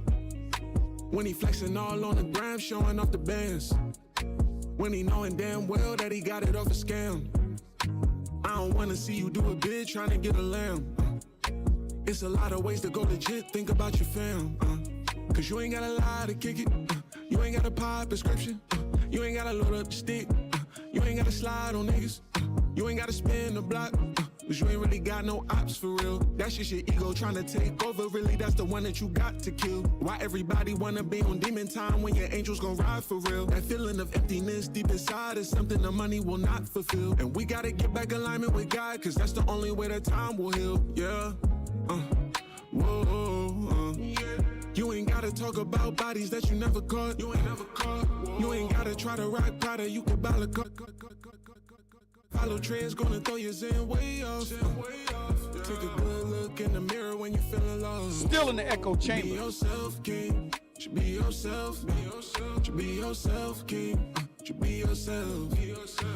S2: When he flexing all on the gram showing off the bands. When he knowing damn well that he got it off a scam. I don't wanna see you do a bid trying to get a lamb. It's a lot of ways to go legit, think about your fam. Cause you ain't gotta lie to kick it. You ain't gotta pop prescription. You ain't gotta load up the stick. You ain't gotta slide on niggas. You ain't gotta spin the block. Cause you ain't really got no ops for real. That's just your ego trying to take over. Really, that's the one that you got to kill. Why everybody wanna be on demon time when your angels gon' ride for real? That feeling of emptiness deep inside is something the money will not fulfill. And we gotta get back alignment with God, cause that's the only way that time will heal. Yeah. Whoa. You ain't gotta talk about bodies that you never caught. You ain't never caught. You ain't gotta try to rock Prada. You can buy a cut. Follow trends, gonna throw your zen way off. Take a good look in the mirror when you feeling lost.
S1: Still in the echo chamber.
S2: Be yourself, king. Should be yourself. Should be yourself, king. Should be yourself.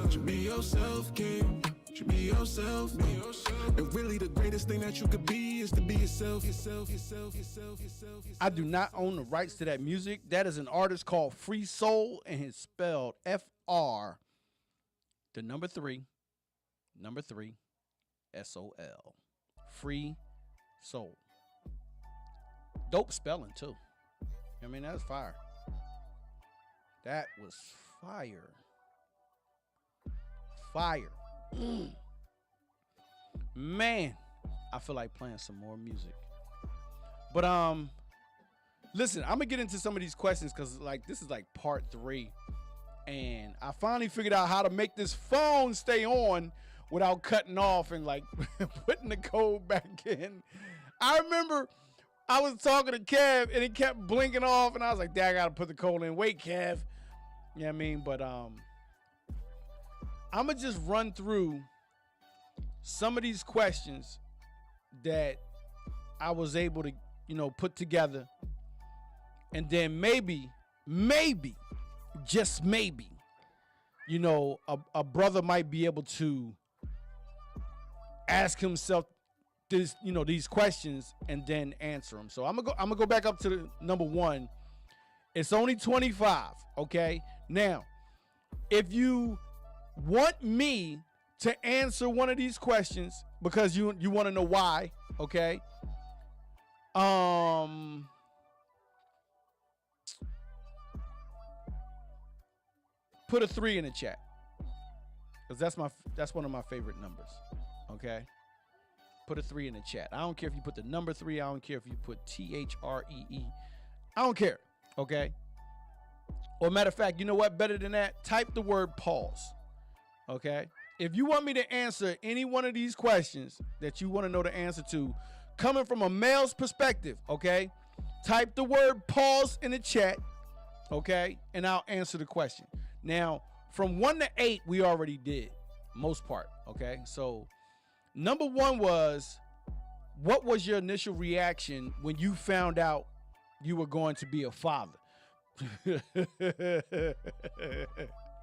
S2: Should be yourself, king. Should be yourself. And really the greatest thing that you could be is to be yourself.
S1: I do not own the rights to that music. That is an artist called Free Soul, and it's spelled F-R, the number 3, S-O-L. Free Soul. Dope spelling, too. I mean, that's fire. That was fire. Fire. Man, I feel like playing some more music. But listen, I'm gonna get into some of these questions because like this is like part 3, and I finally figured out how to make this phone stay on without cutting off and like putting the code back in. I remember I was talking to Kev and it kept blinking off, and I was like, "Dad, I gotta put the code in." Wait, Kev. You know what I mean? But I'm gonna just run through some of these questions that I was able to, put together. And then maybe, just maybe, a brother might be able to ask himself this, these questions and then answer them. So I'm gonna go back up to the number 1. It's only 25, okay? Now, if you want me to answer one of these questions because you want to know why, okay? Put a 3 in the chat, because that's one of my favorite numbers, okay? Put a 3 in the chat. I don't care if you put the number 3. I don't care if you put THREE. I don't care, okay? Or matter of fact, you know what? Better than that, type the word pause. Okay, if you want me to answer any one of these questions that you want to know the answer to, coming from a male's perspective, okay, type the word pause in the chat, okay, and I'll answer the question. Now, from 1 to 8, we already did, most part, okay? So, number 1 was, what was your initial reaction when you found out you were going to be a father?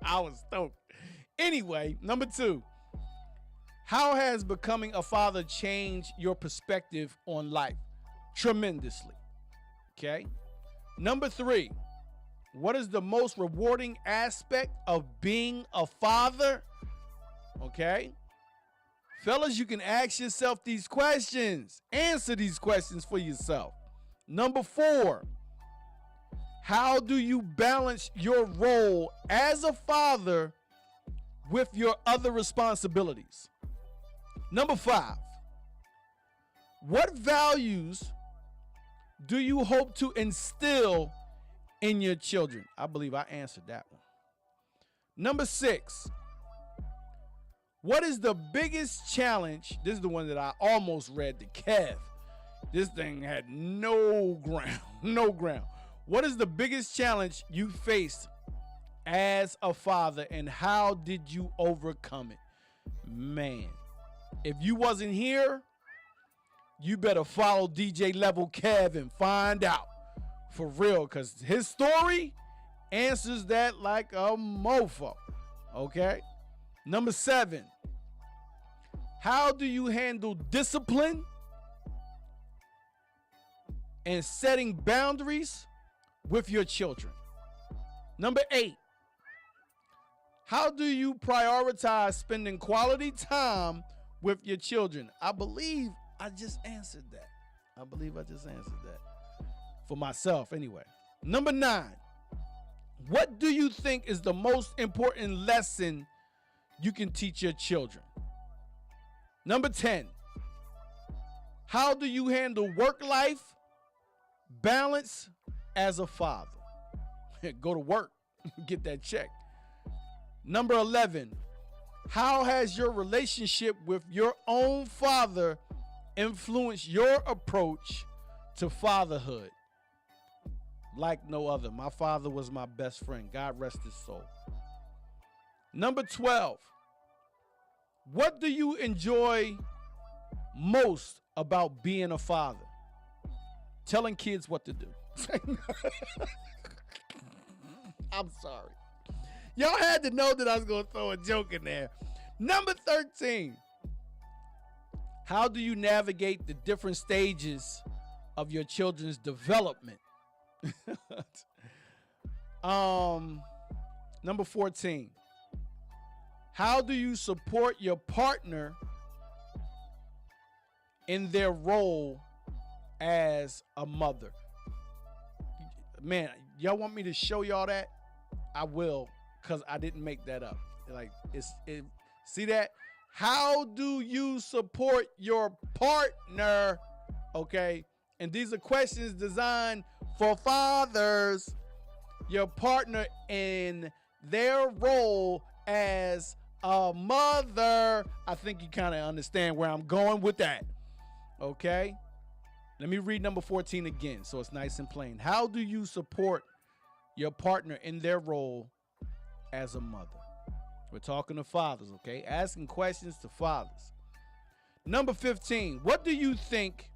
S1: I was stoked. Anyway, number 2, how has becoming a father changed your perspective on life? Tremendously. Okay. Number 3, what is the most rewarding aspect of being a father? Okay. Fellas, you can ask yourself these questions. Answer these questions for yourself. Number 4, how do you balance your role as a father with your other responsibilities? Number 5, what values do you hope to instill in your children? I believe I answered that one. Number 6, what is the biggest challenge? This is the one that I almost read to Kev. This thing had no ground, no ground. What is the biggest challenge you faced as a father, and how did you overcome it? Man, if you wasn't here, you better follow DJ Level Kev and find out for real, because his story answers that like a mofo. Okay. Number 7, how do you handle discipline and setting boundaries with your children? Number 8, how do you prioritize spending quality time with your children? I believe I just answered that. For myself, anyway. Number 9, what do you think is the most important lesson you can teach your children? Number 10, how do you handle work-life balance as a father? Go to work, get that check. Number 11, how has your relationship with your own father influenced your approach to fatherhood? Like no other. My father was my best friend. God rest his soul. Number 12, what do you enjoy most about being a father? Telling kids what to do. I'm sorry. Y'all had to know that I was going to throw a joke in there. Number 13, how do you navigate the different stages of your children's development? Number 14, how do you support your partner in their role as a mother? Man, y'all want me to show y'all that? I will, because I didn't make that up. Like, see that? How do you support your partner? Okay. And these are questions designed for fathers. Your partner in their role as a mother. I think you kind of understand where I'm going with that. Okay. Let me read number 14 again so it's nice and plain. How do you support your partner in their role as a mother? We're talking to fathers, okay? Asking questions to fathers. Number 15, what do you think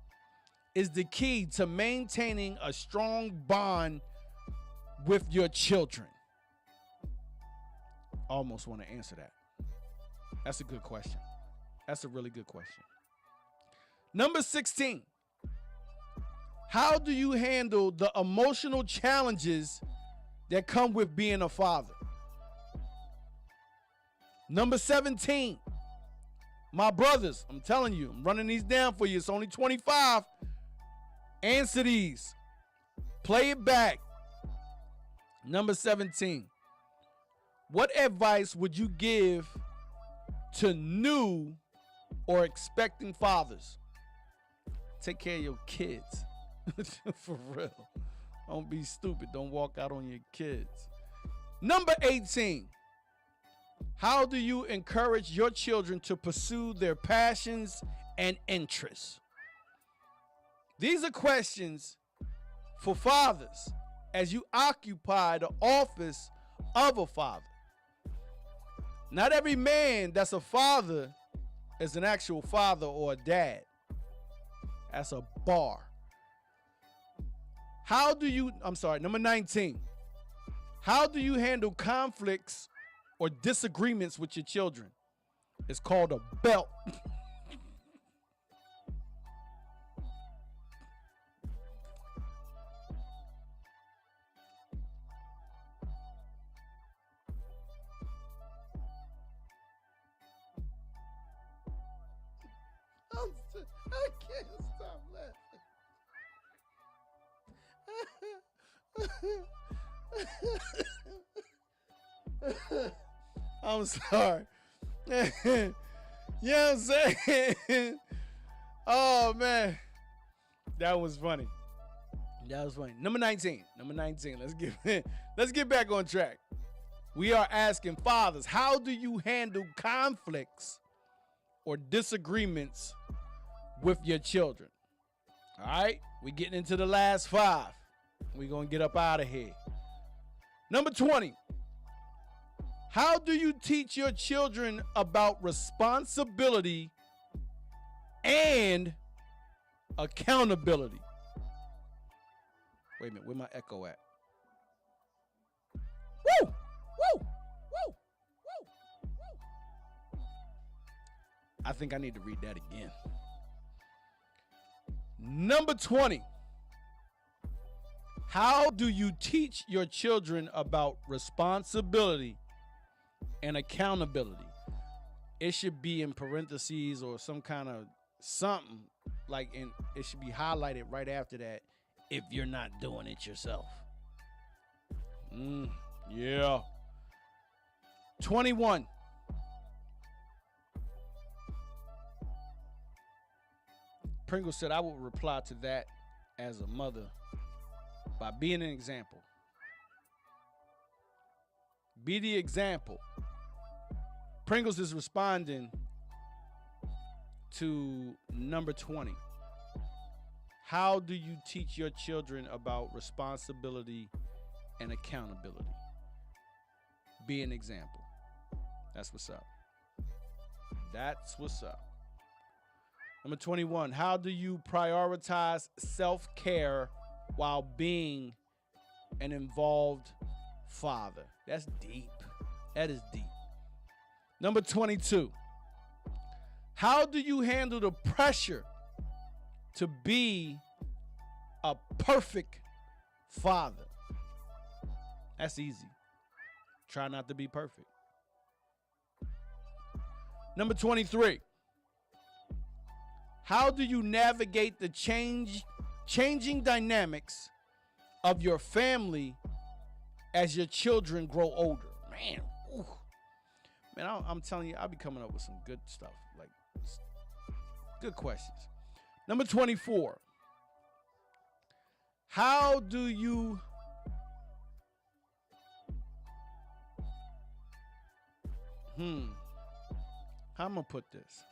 S1: is the key to maintaining a strong bond with your children? Almost want to answer that. That's a good question. That's a really good question. Number 16, how do you handle the emotional challenges that come with being a father? Number 17, my brothers, I'm telling you, I'm running these down for you. It's only 25. Answer these. Play it back. Number 17, what advice would you give to new or expecting fathers? Take care of your kids. For real. Don't be stupid. Don't walk out on your kids. Number 18, how do you encourage your children to pursue their passions and interests? These are questions for fathers as you occupy the office of a father. Not every man that's a father is an actual father or a dad. That's a bar. Number 19. How do you handle conflicts or disagreements with your children? It's called a belt. I can't stop laughing. I'm sorry. You know what I'm saying? Oh, man. That was funny. Number 19. Let's get back on track. We are asking fathers, how do you handle conflicts or disagreements with your children? All right, we're getting into the last 5. We're going to get up out of here. Number 20, How do you teach your children about responsibility and accountability? Wait a minute, where my echo at? Woo! Woo! Woo! Woo! Woo! I think I need to read that again. Number 20. How do you teach your children about responsibility and accountability? It should be in parentheses or some kind of something like, and it should be highlighted right after that if you're not doing it yourself. Yeah. 21. Pringle said, I will reply to that as a mother by being an example. Be the example. Pringles is responding to number 20. How do you teach your children about responsibility and accountability? Be an example. That's what's up. That's what's up. Number 21. How do you prioritize self-care while being an involved father? That's deep. That is deep. Number 22. How do you handle the pressure to be a perfect father? That's easy. Try not to be perfect. Number 23. How do you navigate the changing dynamics of your family as your children grow older? Man, ooh. Man, I'm telling you, I'll be coming up with some good stuff, like good questions. Number 24. How do you how I'm gonna put this?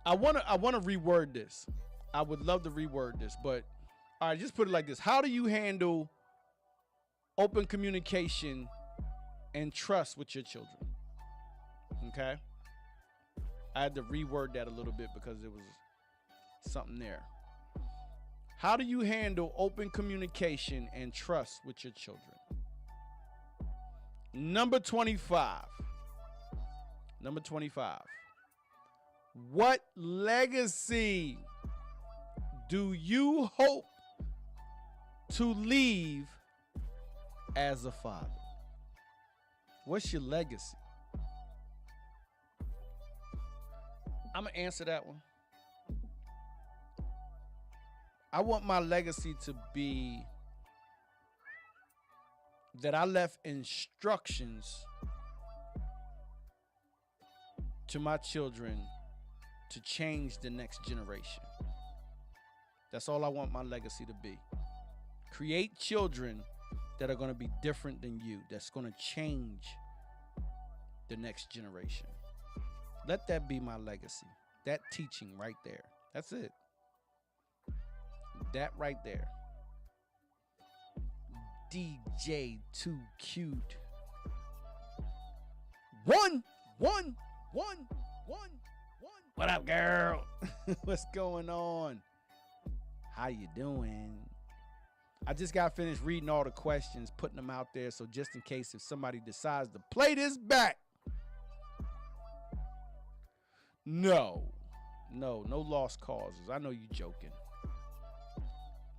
S1: I wanna reword this. I would love to reword this, but all right, just put it like this. How do you handle open communication and trust with your children? Okay. I had to reword that a little bit because there was something there. How do you handle open communication and trust with your children? Number 25. Number 25. What legacy do you hope to leave as a father? What's your legacy? I'm going to answer that one. I want my legacy to be that I left instructions to my children to change the next generation. That's all I want my legacy to be. Create children that are going to be different than you, that's going to change the next generation. Let that be my legacy. That teaching right there. That's it. That right there. DJ Too Cute. One. What up, girl? What's going on? How you doing? I just got finished reading all the questions, putting them out there, so just in case if somebody decides to play this back. No lost causes. I know you joking.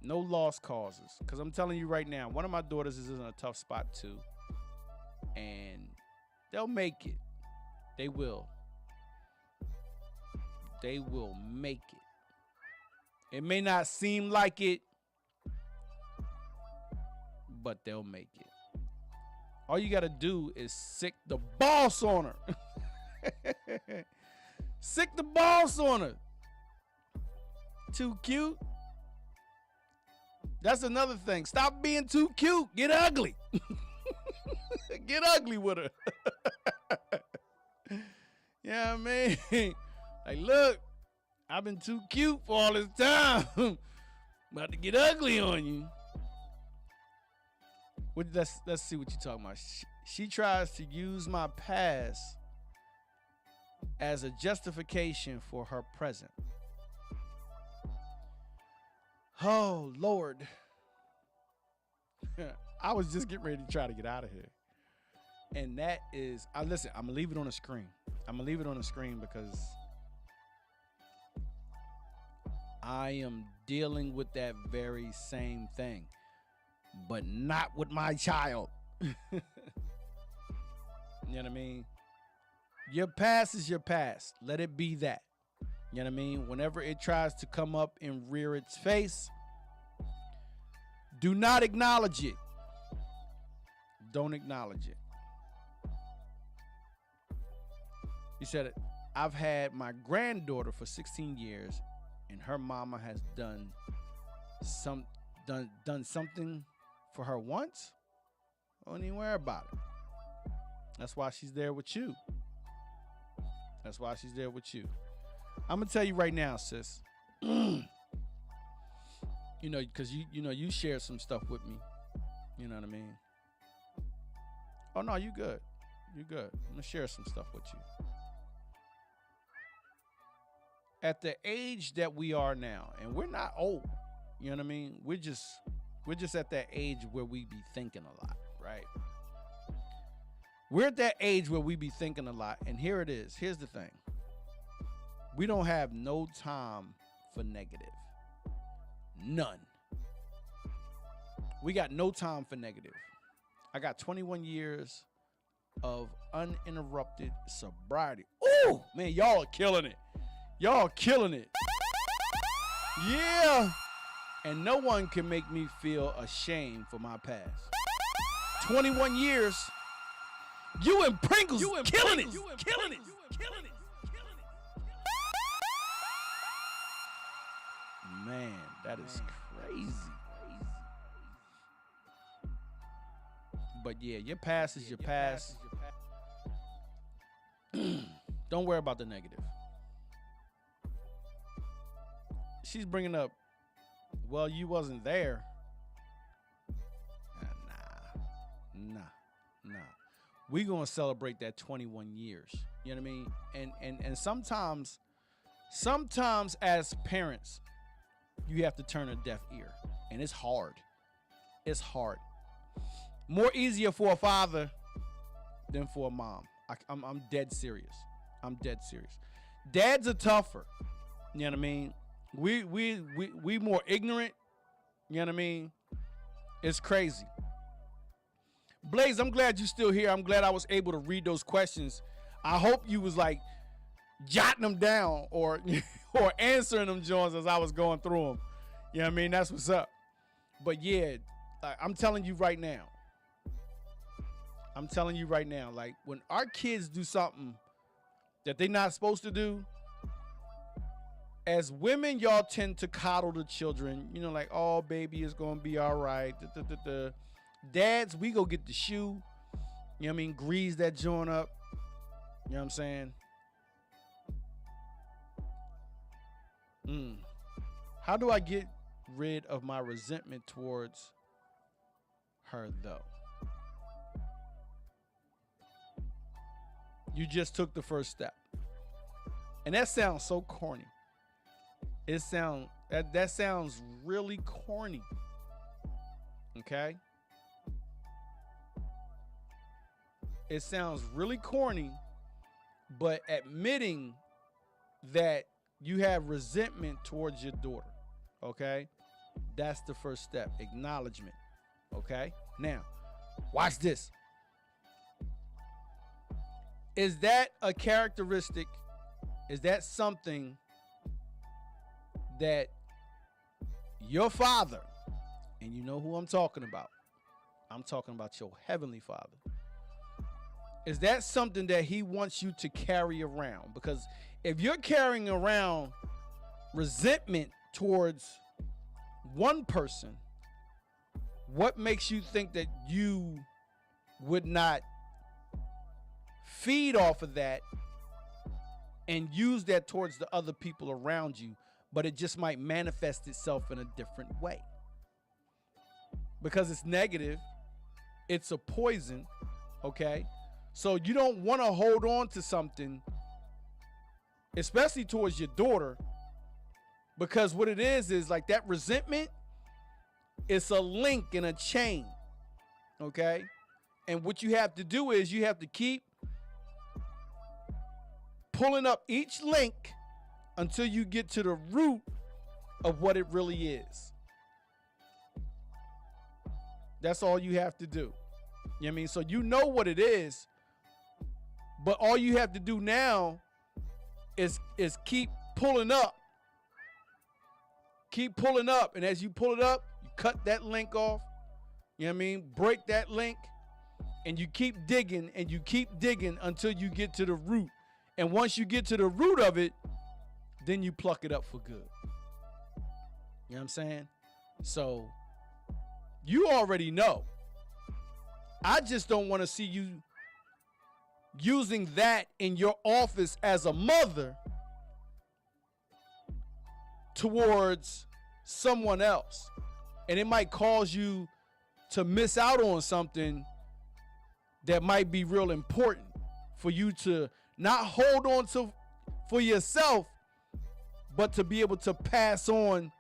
S1: No lost causes. Because I'm telling you right now, one of my daughters is in a tough spot too. And they'll make it. They will. They will make it. It may not seem like it, but they'll make it. All you got to do is sick the boss on her. Sick the boss on her. Too cute. That's another thing. Stop being too cute. Get ugly. Get ugly with her. Yeah, man. Like, look, I've been too cute for all this time. About to get ugly on you. Let's see what you're talking about. She tries to use my past as a justification for her present. Oh, Lord. I was just getting ready to try to get out of here. And that is, listen, I'm going to leave it on the screen. I'm going to leave it on the screen because I am dealing with that very same thing, but not with my child. You know what I mean? Your past is your past. Let it be that. You know what I mean? Whenever it tries to come up and rear its face, do not acknowledge it. Don't acknowledge it. He said, I've had my granddaughter for 16 years, and her mama has done something for her once. Don't even worry about it. That's why she's there with you. That's why she's there with you. I'm gonna tell you right now, sis. You know, because you shared some stuff with me. You know what I mean? Oh no, you good. You good. I'm gonna share some stuff with you. At the age that we are now, and we're not old, you know what I mean? We're just at that age where we be thinking a lot, right? We're at that age where we be thinking a lot, and here it is. Here's the thing. We don't have no time for negative. None. We got no time for negative. I got 21 years of uninterrupted sobriety. Ooh, man, y'all are killing it. Y'all killing it. Yeah. And no one can make me feel ashamed for my past. 21 years. You and Pringles killing it. Killing it. Man, that is crazy. But yeah, your past is your past. Don't worry about the negative. She's bringing up, well, you wasn't there. Nah. We gonna celebrate that 21 years. You know what I mean? And sometimes as parents, you have to turn a deaf ear, and it's hard. It's hard. More easier for a father than for a mom. I'm dead serious. I'm dead serious. Dads are tougher. You know what I mean? We more ignorant. You know what I mean? It's crazy. Blaze, I'm glad you're still here. I'm glad I was able to read those questions. I hope you was like jotting them down or or answering them, Jones, as I was going through them. You know what I mean? That's what's up. But yeah, I'm telling you right now. Like when our kids do something that they're not supposed to do, as women, y'all tend to coddle the children. You know, like, oh, baby, it's going to be all right. Dads, we go get the shoe. You know what I mean? Grease that joint up. You know what I'm saying? How do I get rid of my resentment towards her, though? You just took the first step. And that sounds so corny. That sounds really corny. Okay? It sounds really corny, but admitting that you have resentment towards your daughter, okay? That's the first step. Acknowledgement. Okay? Now, watch this. Is that a characteristic? Is that something that your father, and you know who I'm talking about? I'm talking about your heavenly Father. Is that something that he wants you to carry around? Because if you're carrying around resentment towards one person, what makes you think that you would not feed off of that and use that towards the other people around you but it just might manifest itself in a different way. Because it's negative, it's a poison, okay? So you don't want to hold on to something, especially towards your daughter, because what it is like that resentment, it's a link in a chain, okay? And what you have to do is you have to keep pulling up each link until you get to the root of what it really is. That's all you have to do. You know what I mean? So you know what it is, but all you have to do now is keep pulling up. Keep pulling up. And as you pull it up, you cut that link off. You know what I mean? Break that link. And you keep digging and you keep digging until you get to the root. And once you get to the root of it, then you pluck it up for good. You know what I'm saying? So you already know. I just don't want to see you using that in your office as a mother towards someone else. And it might cause you to miss out on something that might be real important for you to not hold on to for yourself, but to be able to pass on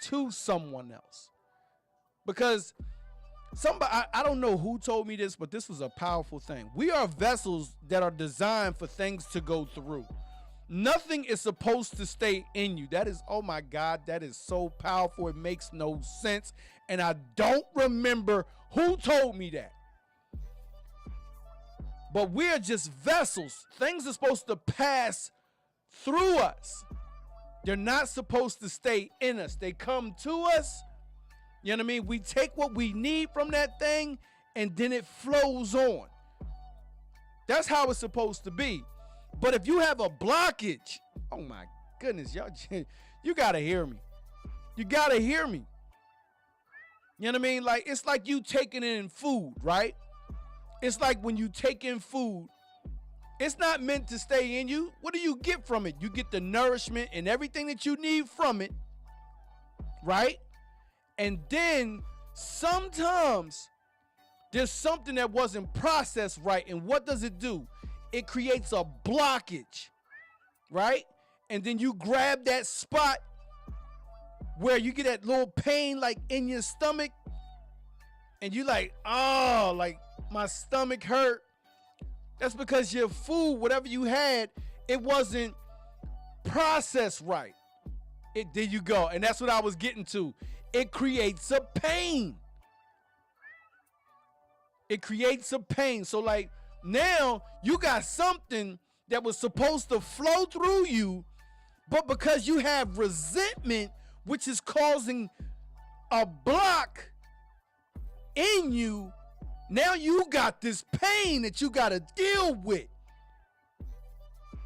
S1: to someone else. Because somebody, I don't know who told me this, but this was a powerful thing. We are vessels that are designed for things to go through. Nothing is supposed to stay in you. That is, oh my God, that is so powerful. It makes no sense. And I don't remember who told me that. But we're just vessels. Things are supposed to pass through us. They're not supposed to stay in us. They come to us. You know what I mean? We take what we need from that thing and then it flows on. That's how it's supposed to be. But if you have a blockage, oh my goodness, y'all, you got to hear me. You got to hear me. You know what I mean? Like, it's like you taking in food, right? It's like when you take in food, it's not meant to stay in you. What do you get from it? You get the nourishment and everything that you need from it, right? And then sometimes there's something that wasn't processed right. And what does it do? It creates a blockage, right? And then you grab that spot where you get that little pain like in your stomach and you like, oh, like my stomach hurt. That's because your food, whatever you had, it wasn't processed right. There you go. And that's what I was getting to. It creates a pain. It creates a pain. So like now you got something that was supposed to flow through you, but because you have resentment, which is causing a block in you, now you got this pain that you got to deal with.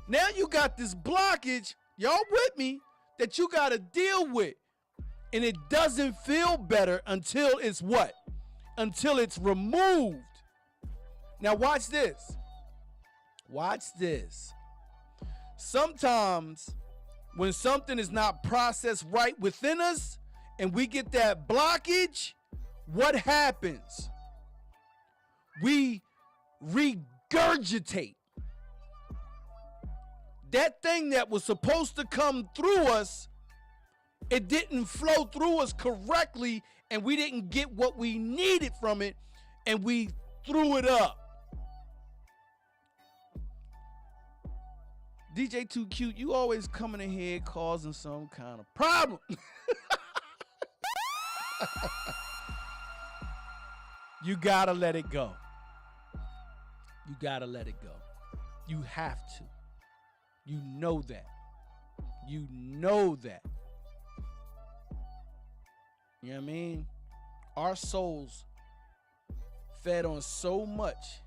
S1: Now you got this blockage, y'all with me, that you got to deal with. And it doesn't feel better until it's what? Until it's removed. Now watch this. Watch this. Sometimes when something is not processed right within us and we get that blockage, what happens? We regurgitate. That thing that was supposed to come through us, it didn't flow through us correctly, and we didn't get what we needed from it, and we threw it up. DJ Too Cute, you always coming in here causing some kind of problem. You gotta let it go. You gotta let it go. You have to. You know that. You know that. You know what I mean? Our souls fed on so much,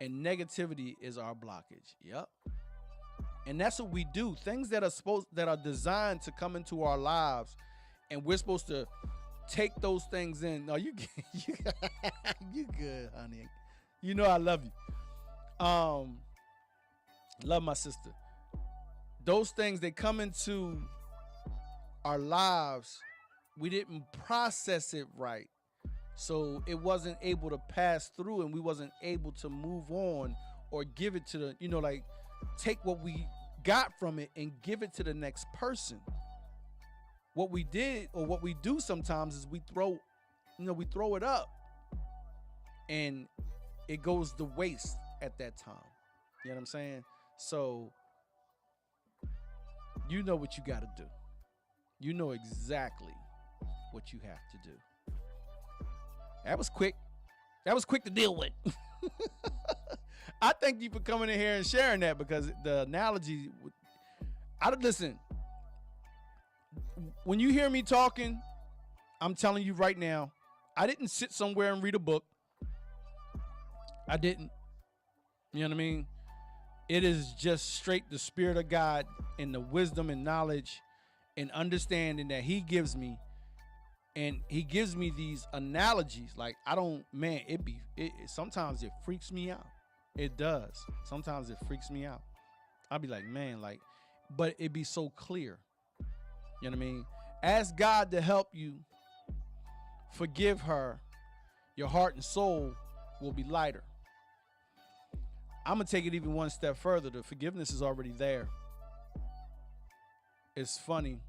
S1: and negativity is our blockage. Yep. And that's what we do. Things that are designed to come into our lives, and we're supposed to take those things in. No, you you good, honey. You know I love you. Love my sister. those things, they come into our lives, we didn't process it right. So it wasn't able to pass through and we wasn't able to move on or give it to the, like take what we got from it and give it to the next person. What we did or what we do sometimes is we throw it up and it goes to waste at that time. You know what I'm saying? So you know what you got to do. You know exactly what you have to do. That was quick. That was quick to deal with. I thank you for coming in here and sharing that, because the analogy, listen, when you hear me talking, I'm telling you right now, I didn't sit somewhere and read a book. I didn't. You know what I mean? It is just straight the Spirit of God and the wisdom and knowledge and understanding that he gives me. And he gives me these analogies. Like, sometimes it freaks me out. It does. Sometimes it freaks me out. I'll be like, man, but it be so clear. You know what I mean? Ask God to help you forgive her. Your heart and soul will be lighter. I'm going to take it even one step further. The forgiveness is already there. It's funny.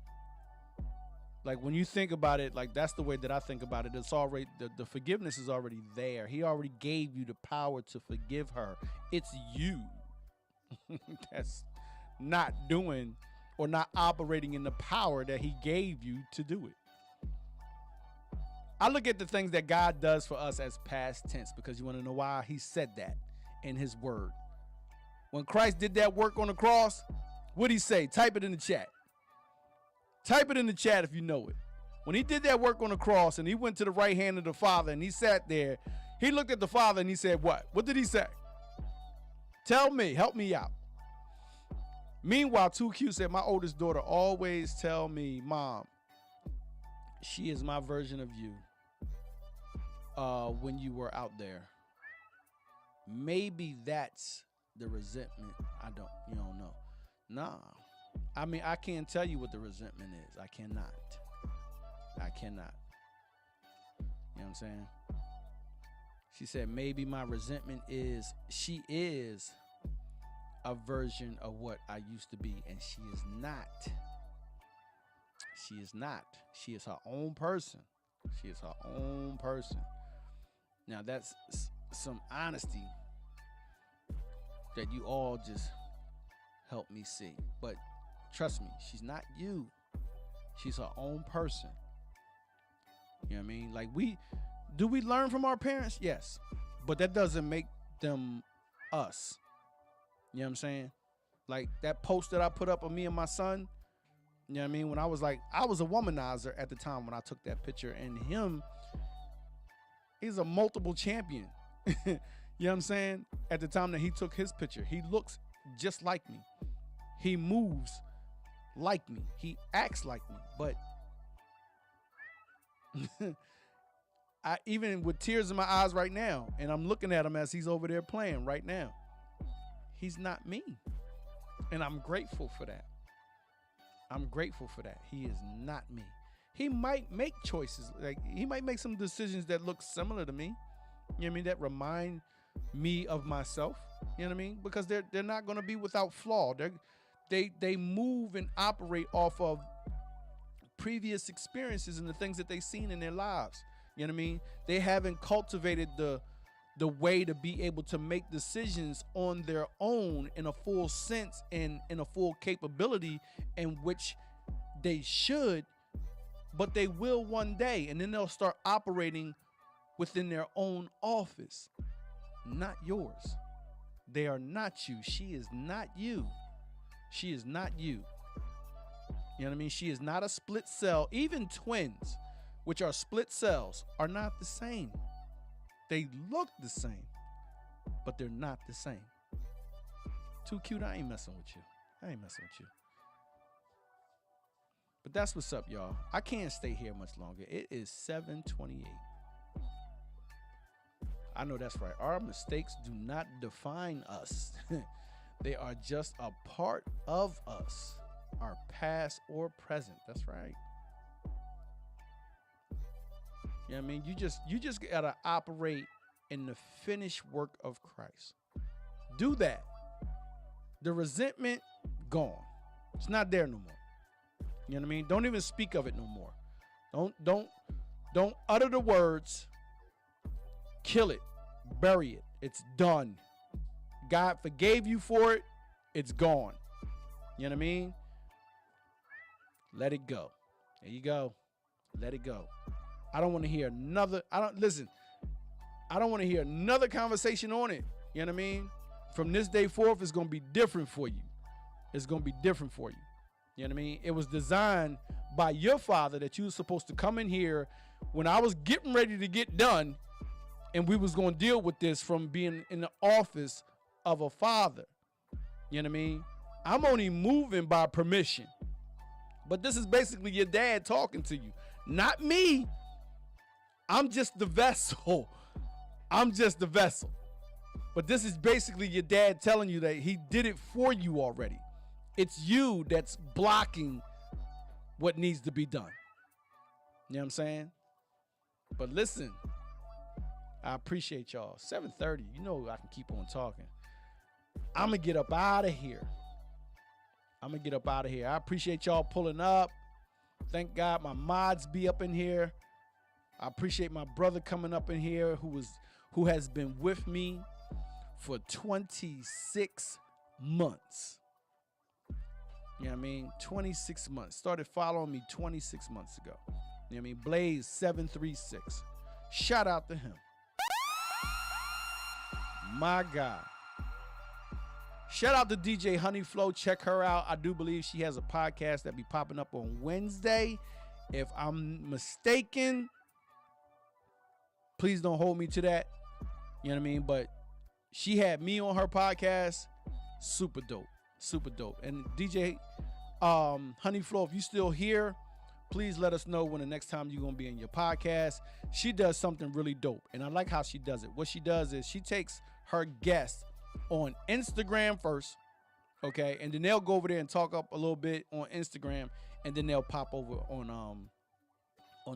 S1: Like, when you think about it, like, that's the way that I think about it. It's already, the forgiveness is already there. He already gave you the power to forgive her. It's you that's not doing or not operating in the power that he gave you to do it. I look at the things that God does for us as past tense, because you want to know why? He said that in his word. When Christ did that work on the cross, what'd he say? Type it in the chat. Type it in the chat if you know it. When he did that work on the cross and he went to the right hand of the Father and he sat there, he looked at the Father and he said, what? What did he say? Tell me, help me out. Meanwhile, 2Q said, my oldest daughter always tell me, Mom, she is my version of you when you were out there. Maybe that's the resentment. You don't know. Nah. I mean, I can't tell you what the resentment is. I cannot. You know what I'm saying? She said, maybe my resentment is she is a version of what I used to be, and she is not. She is not. She is her own person. She is her own person. Now, that's some honesty that you all just help me see. But trust me, she's not you. She's her own person. You know what I mean? Like, do we learn from our parents? Yes. But that doesn't make them us. You know what I'm saying? Like that post that I put up of me and my son, you know what I mean? When I was a womanizer at the time when I took that picture, and he's a multiple champion. You know what I'm saying? At the time that he took his picture, he looks just like me. He moves like me. He acts like me. But I, even with tears in my eyes right now, and I'm looking at him as he's over there playing right now, he's not me. And I'm grateful for that. I'm grateful for that. He is not me. He might make choices. Like, he might make some decisions that look similar to me. You know what I mean? That remind me of myself. You know what I mean? Because they're not going to be without flaw. They move and operate off of previous experiences and the things that they've seen in their lives. You know what I mean? They haven't cultivated the way to be able to make decisions on their own in a full sense and in a full capability, in which they should, but they will one day. And then they'll start operating within their own office, not yours. They are not you. She is not you. She is not you. You know what I mean? She is not a split cell. Even twins, which are split cells, are not the same. They look the same, but they're not the same. Too cute. I ain't messing with you. But that's what's up, y'all. I can't stay here much longer. It is 7:28. I know that's right. Our mistakes do not define us. They are just a part of us, our past or present. That's right. You know what I mean? You just gotta operate in the finished work of Christ. Do that. The resentment, gone. It's not there no more. You know what I mean? Don't even speak of it no more. Don't utter the words. Kill it. Bury it. It's done. God forgave you for it. It's gone. You know what I mean? Let it go. There you go. Let it go. I don't want to hear another. I don't want to hear another conversation on it. You know what I mean? From this day forth, it's going to be different for you. It's going to be different for you. You know what I mean? It was designed by your father that you were supposed to come in here when I was getting ready to get done, and we was going to deal with this from being in the office of a father. You know what I mean? I'm only moving by permission. But this is basically your dad talking to you. Not me. I'm just the vessel. I'm just the vessel. But this is basically your dad telling you that he did it for you already. It's you that's blocking what needs to be done. You know what I'm saying? But listen, I appreciate y'all. 7:30, you know I can keep on talking. I'm going to get up out of here. I appreciate y'all pulling up. Thank God my mods be up in here. I appreciate my brother coming up in here who has been with me for 26 months. You know what I mean? 26 months. Started following me 26 months ago. You know what I mean? Blaze 736. Shout out to him. My God. Shout out to DJ Honey Flow. Check her out. I do believe she has a podcast that be popping up on Wednesday. If I'm mistaken, please don't hold me to that. You know what I mean? But she had me on her podcast. Super dope. Super dope. And DJ Honey Flow, if you still here, please let us know when the next time you're going to be in your podcast. She does something really dope. And I like how she does it. What she does is she takes her guests on Instagram first, okay, and then they'll go over there and talk up a little bit on Instagram, and then they'll pop over on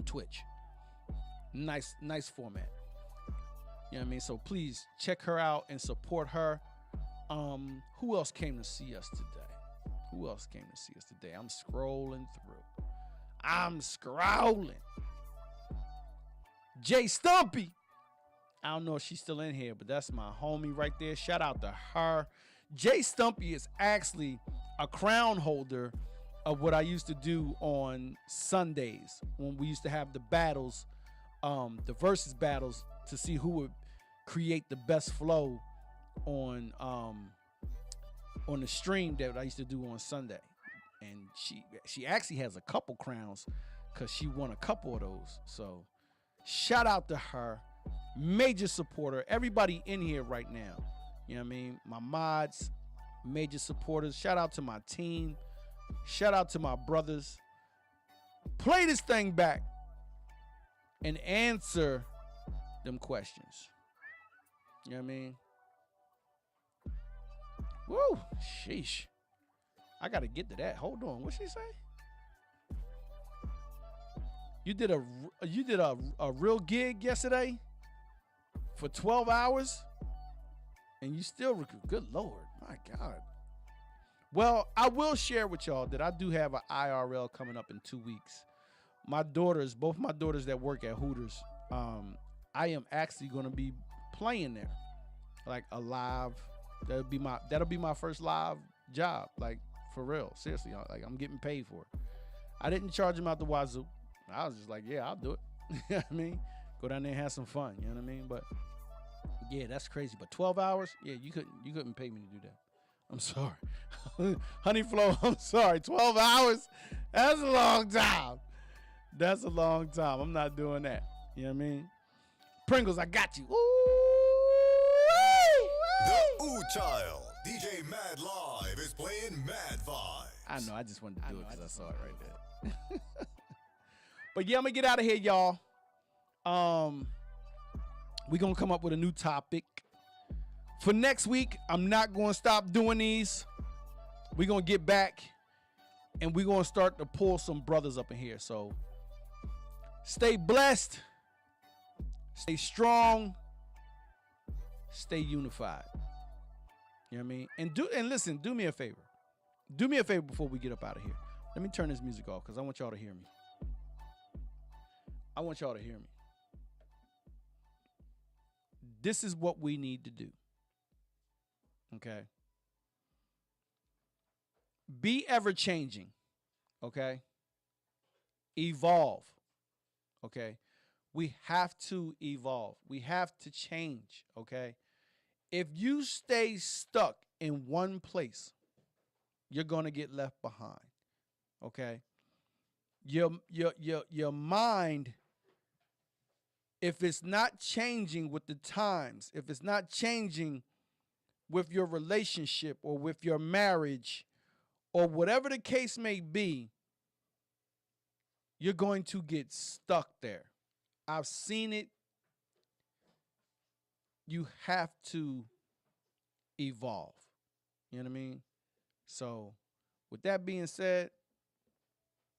S1: Twitch. Nice format. You know what I mean? So please check her out and support her. Who else came to see us today? I'm scrolling through. Jay Stumpy. I don't know if she's still in here, but that's my homie right there. Shout out to her. Jay Stumpy is actually a crown holder of what I used to do on Sundays when we used to have the battles, the versus battles, to see who would create the best flow on the stream that I used to do on Sunday. And she actually has a couple crowns because she won a couple of those. So shout out to her. Major supporter. Everybody in here right now. You know what I mean? My mods, major supporters. Shout out to my team. Shout out to my brothers. Play this thing back and answer them questions. You know what I mean? Woo, sheesh. I gotta get to that. Hold on. What'd she say? You did a real gig yesterday for 12 hours, and you still good Lord, my God. Well, I will share with y'all that I do have an IRL coming up in 2 weeks. Both my daughters that work at Hooters, I am actually going to be playing there, like a live. That'll be my first live job, like for real, seriously. Like I'm getting paid for it. I didn't charge them out the wazoo. I was just like, yeah, I'll do it. You know what I mean? Go down there and have some fun. You know what I mean? But yeah, that's crazy. But 12 hours, yeah, you couldn't pay me to do that. I'm sorry. Honey Flow, I'm sorry. 12 hours? That's a long time. That's a long time. I'm not doing that. You know what I mean? Pringles, I got you. Ooh!
S3: The Ooh Child, DJ Mad Live, is playing Mad Vibes.
S1: I know, I just wanted to do it because I saw it right there. But yeah, I'm going to get out of here, y'all. We're going to come up with a new topic For next week, I'm not going to stop doing these. We're going to get back and we're going to start to pull some brothers up in here. So stay blessed, stay strong, stay unified. You know what I mean? And listen, do me a favor. Do me a favor before we get up out of here. Let me turn this music off because I want y'all to hear me. I want y'all to hear me. This is what we need to do. Okay? Be ever changing. Okay? Evolve. Okay? We have to evolve. We have to change. Okay? If you stay stuck in one place, you're going to get left behind. Okay? Your mind, if it's not changing with the times, if it's not changing with your relationship or with your marriage or whatever the case may be, you're going to get stuck there. I've seen it. You have to evolve. You know what I mean? So, with that being said,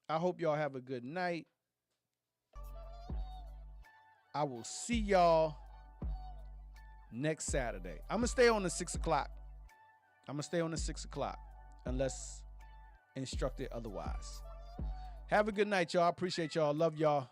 S1: I hope y'all have a good night. I will see y'all next Saturday. I'm going to stay on the 6 o'clock. I'm going to stay on the 6 o'clock unless instructed otherwise. Have a good night, y'all. Appreciate y'all. Love y'all.